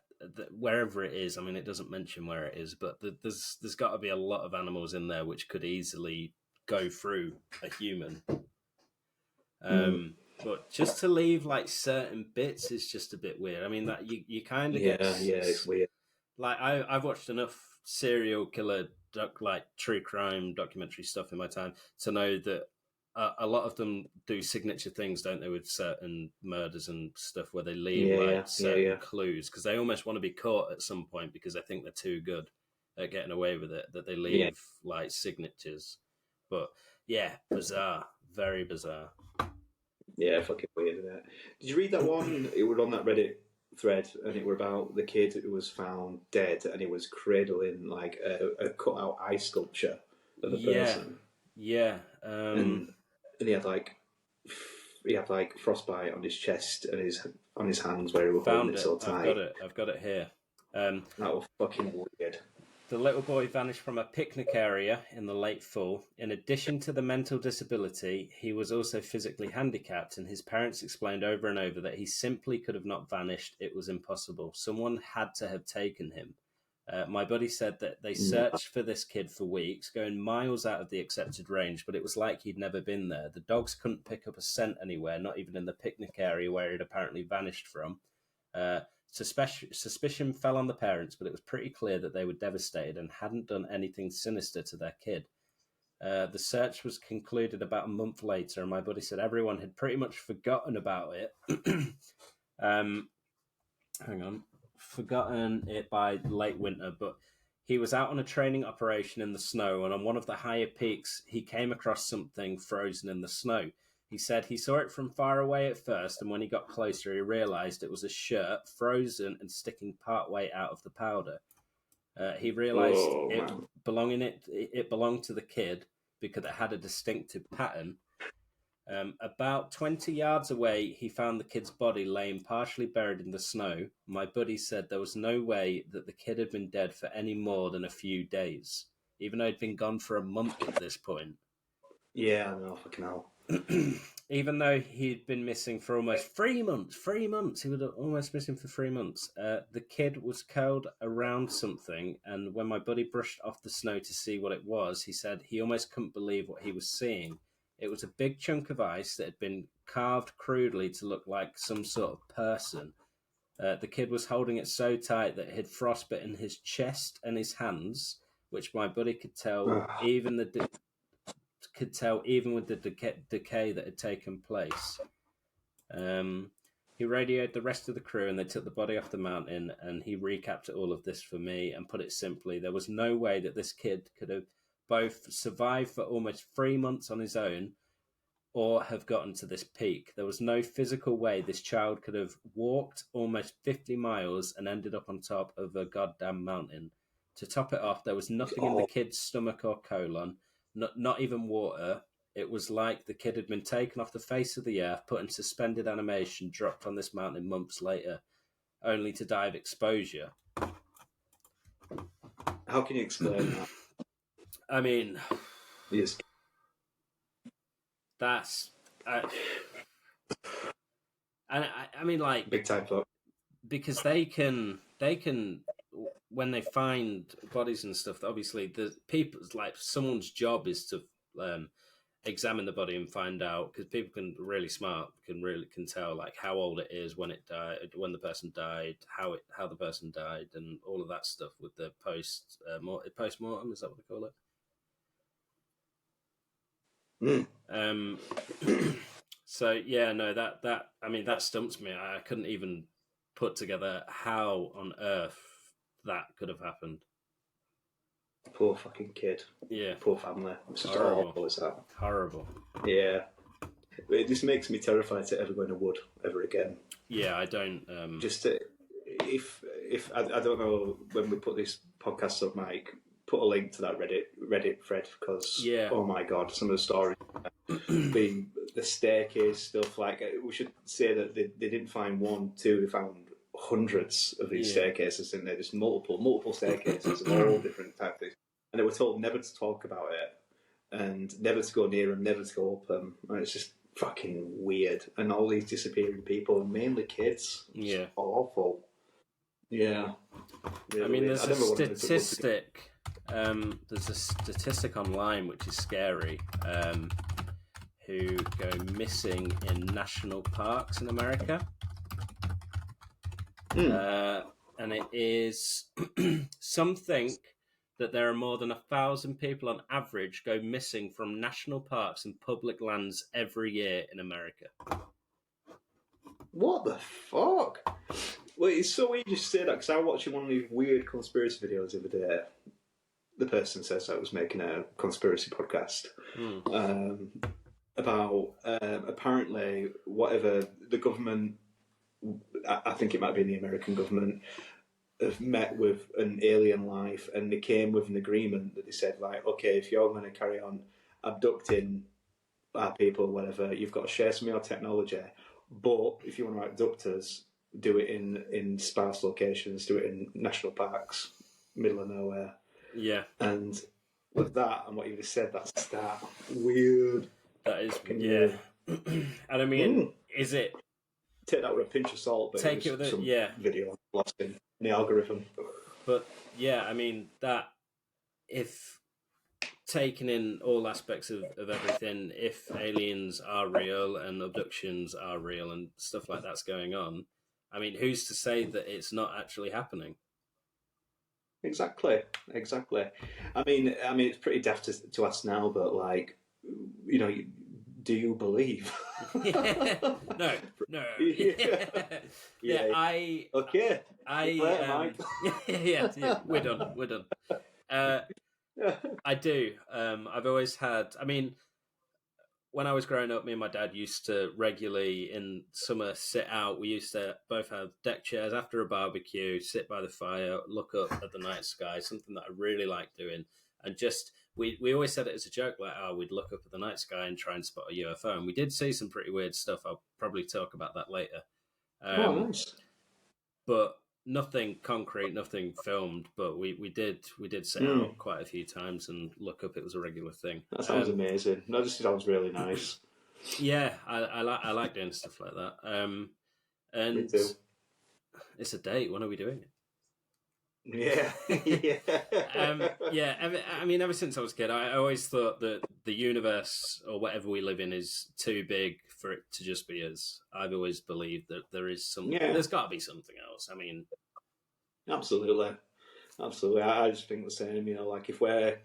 wherever it is. I mean, it doesn't mention where it is, but there's got to be a lot of animals in there which could easily go through a human. But just to leave like certain bits is just a bit weird. I mean, that you kind of get it's weird. Like I've watched enough serial killer true crime documentary stuff in my time to know that a lot of them do signature things, don't they, with certain murders and stuff where they leave certain clues because they almost want to be caught at some point because they think they're too good at getting away with it, that they leave like signatures. But yeah, bizarre, very bizarre. Yeah, fucking weird, isn't it? Did you read that one? It was on that Reddit thread, and it were about the kid who was found dead, and he was cradling like a cut-out eye sculpture of the person. Yeah. And he had like frostbite on his chest and on his hands where he was holding it so tight. I've got it here. That was fucking weird. The little boy vanished from a picnic area in the late fall. In addition to the mental disability, he was also physically handicapped, and his parents explained over and over that he simply could have not vanished. It was impossible. Someone had to have taken him. My buddy said that they searched for this kid for weeks, going miles out of the accepted range, but it was like he'd never been there. The dogs couldn't pick up a scent anywhere, not even in the picnic area where he'd apparently vanished from. Suspicion fell on the parents, but it was pretty clear that they were devastated and hadn't done anything sinister to their kid. The search was concluded about a month later, and my buddy said everyone had pretty much forgotten about it. Forgotten it by late winter, but he was out on a training operation in the snow, and on one of the higher peaks, he came across something frozen in the snow. He said he saw it from far away at first, and when he got closer, he realised it was a shirt frozen and sticking partway out of the powder. He realised it belonged to the kid because it had a distinctive pattern. About 20 yards away, he found the kid's body laying partially buried in the snow. My buddy said there was no way that the kid had been dead for any more than a few days, even though he'd been gone for a month at this point. Yeah, I know, fucking hell. Even though he'd been missing for almost 3 months, he was almost missing for 3 months. The kid was curled around something, and when my buddy brushed off the snow to see what it was, he said he almost couldn't believe what he was seeing. It was a big chunk of ice that had been carved crudely to look like some sort of person. The kid was holding it so tight that it had frostbitten his chest and his hands, which my buddy could tell even with the decay that had taken place. He radioed the rest of the crew, and they took the body off the mountain, and he recapped all of this for me and put it simply: there was no way that this kid could have both survived for almost 3 months on his own, or have gotten to this peak. There was no physical way this child could have walked almost 50 miles and ended up on top of a goddamn mountain. To top it off, there was nothing in the kid's stomach or colon, not even water. It was like the kid had been taken off the face of the earth, put in suspended animation, dropped on this mountain months later, only to die of exposure. How can you explain that? I mean, Yes. that's... I mean, like... Big time fuck. Because they can... When they find bodies and stuff, obviously, the people... Like, someone's job is to examine the body and find out, because people can really smart, can tell, like, how old it is, when it died, when the person died, how the person died, and all of that stuff with the post-mortem, is that what they call it? So yeah, no, that I mean, that stumps me. I couldn't even put together how on earth that could have happened. Poor fucking kid. Yeah. Poor family. It's just Horrible. awful, is that? Horrible. Yeah. It just makes me terrified to ever go in a wood ever again. Yeah, I don't. Just to, if I don't know when we put this podcast up, Mike, put a link to that Reddit thread, because oh my god, some of the stories, the staircase stuff. Like, we should say that they didn't find one, two, they found hundreds of these staircases in there. There's multiple staircases of all different types, and they were told never to talk about it and never to go near them, never to go up them. And it's just fucking weird. And all these disappearing people, mainly kids. Yeah, it's awful. Yeah. Really I mean, weird. there's a statistic. There's a statistic online which is scary. Who go missing in national parks in America? And it is something that there are more than 1,000 people on average go missing from national parks and public lands every year in America. What the fuck? Well, it's so weird you say that, because I was watching one of these weird conspiracy videos the other day. The person says I was making a conspiracy podcast about apparently whatever the government, I think it might be the American government, have met with an alien life, and they came with an agreement that they said, like, okay, if you're going to carry on abducting our people, whatever, you've got to share some of your technology, but if you want to abduct us, do it in sparse locations, do it in national parks, middle of nowhere. Yeah. And with that and what you just said, that's that weird. That is, yeah. And I mean, is it... Take that with a pinch of salt, but take it with some yeah. video lost in the algorithm. But yeah, I mean, that, if taken in all aspects of everything, if aliens are real and abductions are real and stuff like that's going on, I mean, who's to say that it's not actually happening? Exactly. I mean, it's pretty daft to ask now, but, like, you know, do you believe? No. Yeah. Okay. Yeah, we're done. I do. I've always had. I mean, when I was growing up, me and my dad used to regularly in summer sit out. We used to both have deck chairs after a barbecue, sit by the fire, look up at the night sky. Something that I really like doing, and just. We always said it as a joke, like, we'd look up at the night sky and try and spot a UFO. And we did see some pretty weird stuff. I'll probably talk about that later. Nice. But nothing concrete, nothing filmed. But we did sit out quite a few times and look up. It was a regular thing. That sounds amazing. That just sounds really nice. Yeah, I like doing stuff like that. And Me too. It's a date. When are we doing it? Yeah. I mean, ever since I was a kid, I always thought that the universe or whatever we live in is too big for it to just be us. I've always believed that there is something. Yeah. There's got to be something else. I mean, absolutely. I just think the same. You know, like, if we're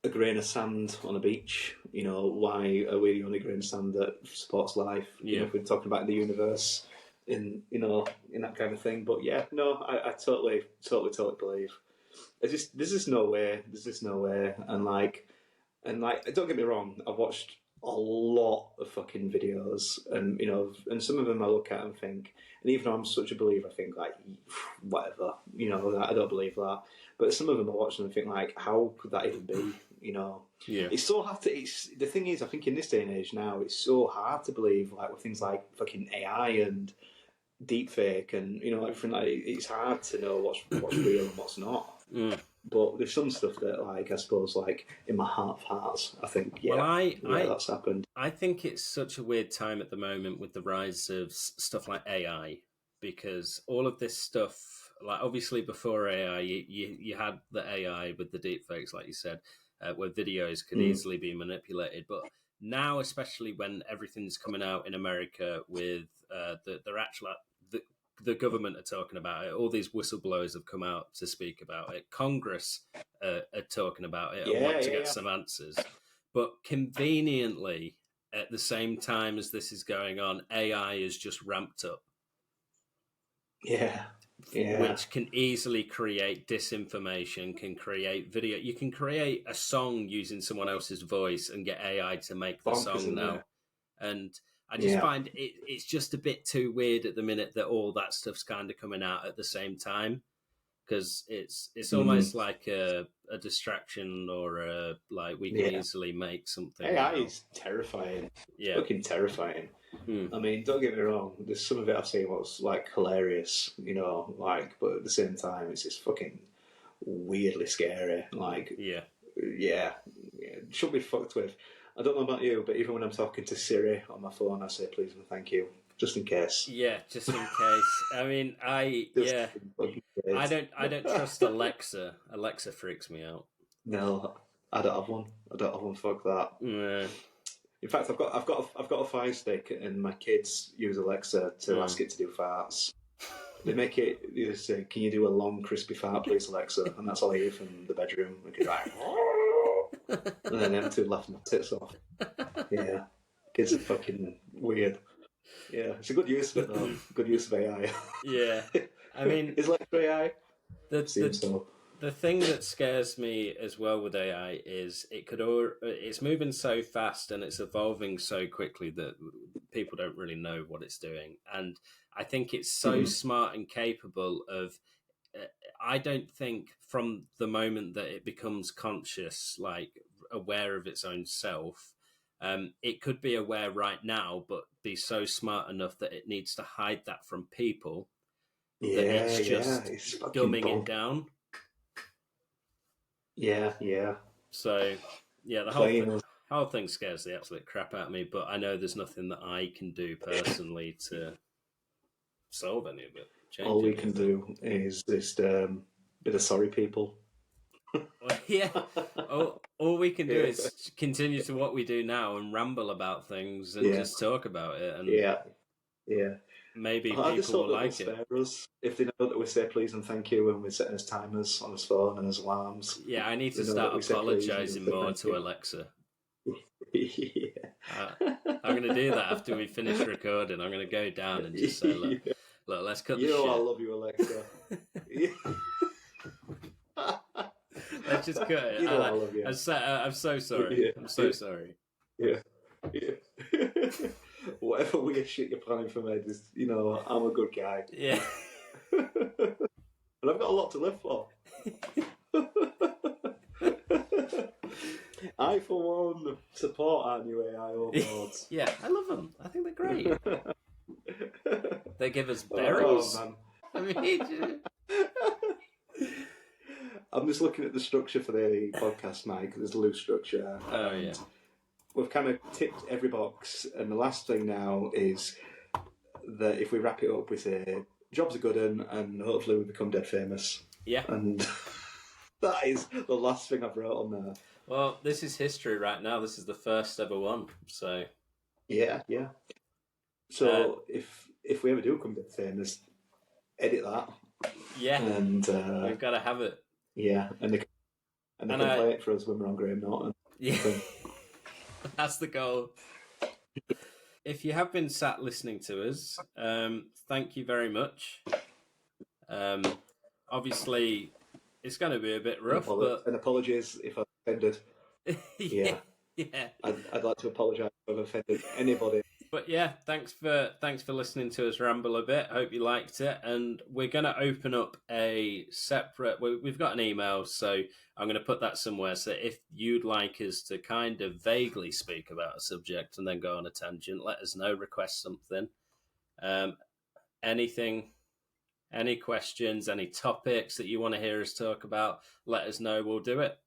a grain of sand on a beach, you know, why are we the only grain of sand that supports life? You know, if we're talking about the universe. In that kind of thing, but yeah, no, I totally believe. There's just no way, and like, don't get me wrong, I've watched a lot of fucking videos, and and some of them I look at and think, and even though I'm such a believer, I think like, whatever, I don't believe that. But some of them I watch and I think like, how could that even be? Yeah. It's so hard to. The thing is, I think in this day and age now, it's so hard to believe like with things like fucking AI and deepfake and everything. Like, it's hard to know what's real and what's not. But there's some stuff that, like, I suppose, like, in my heart of hearts, I think, that's happened. I think it's such a weird time at the moment with the rise of stuff like AI, because all of this stuff, like, obviously before AI, you had the AI with the deepfakes, like you said, where videos could easily be manipulated. But now, especially when everything's coming out in America with the government are talking about it. All these whistleblowers have come out to speak about it. Congress are talking about it and want to get some answers. But conveniently, at the same time as this is going on, AI is just ramped up. Yeah. Which can easily create disinformation, can create video. You can create a song using someone else's voice and get AI to make the song now. And I just find it's just a bit too weird at the minute that all that stuff's kind of coming out at the same time, because it's almost like a distraction, or like we can easily make something. AI is terrifying. Yeah, fucking terrifying. I mean, don't get me wrong. There's some of it I've seen what's like hilarious, but at the same time, it's just fucking weirdly scary. Like, it should be fucked with. I don't know about you, but even when I'm talking to Siri on my phone, I say please and thank you, just in case. Yeah, just in case. I mean, I don't trust Alexa. Alexa freaks me out. No, I don't have one. Fuck that. Yeah. In fact, I've got a Fire Stick, and my kids use Alexa to ask it to do farts. They make it. They say, "Can you do a long, crispy fart, please, Alexa?" And that's all I hear from the bedroom. And then them two laughing my tits off. Yeah, kids are fucking weird. Yeah, it's a good use of it though. Good use of AI. Yeah, I mean, is Alexa AI? The thing that scares me as well with AI is it's moving so fast and it's evolving so quickly that people don't really know what it's doing. And I think it's so smart and capable of. I don't think from the moment that it becomes conscious, like aware of its own self, it could be aware right now, but be so smart enough that it needs to hide that from people. That it's just dumbing it down. Yeah. So, yeah, the whole thing scares the absolute crap out of me, but I know there's nothing that I can do personally to solve any of it. All we can do is just bit of sorry people. Yeah. All we can do is continue to what we do now and ramble about things and just talk about it. And yeah. Maybe people will like it. Us if they know that we say please and thank you when we're setting as timers on his phone and his alarms. Yeah, I need to start apologising more to Alexa. I'm going to do that after we finish recording. I'm going to go down and just say, look, let's cut the shit. I love you, Alexa. Let's just cut it. I love you. I'm so sorry. Yeah. I'm so sorry. Yeah. Whatever weird shit you're planning for me, just, I'm a good guy. Yeah. And I've got a lot to live for. I, for one, support our new AI overlords. Yeah, I love them. I think they're great. They give us berries. Oh, man. I mean, I'm just looking at the structure for the podcast, Mike. There's a loose structure. Oh, yeah. We've kind of ticked every box, and the last thing now is that if we wrap it up, we say, job's a good one, and hopefully we become dead famous. Yeah. And that is the last thing I've wrote on there. Well, this is history right now. This is the first ever one, so... Yeah. So if we ever do become dead famous, edit that. Yeah. And we've got to have it. Yeah, and they can play it for us when we're on Graham Norton. Yeah. That's the goal. If you have been sat listening to us, thank you very much. Obviously, it's going to be a bit rough, and apologies if I offended. Yeah. Yeah. I'd like to apologise if I've offended anybody. But yeah, thanks for listening to us ramble a bit. Hope you liked it, and we're going to open up a separate. We've got an email, so I'm going to put that somewhere. So if you'd like us to kind of vaguely speak about a subject and then go on a tangent, let us know. Request something. Anything, any questions, any topics that you want to hear us talk about, let us know. We'll do it.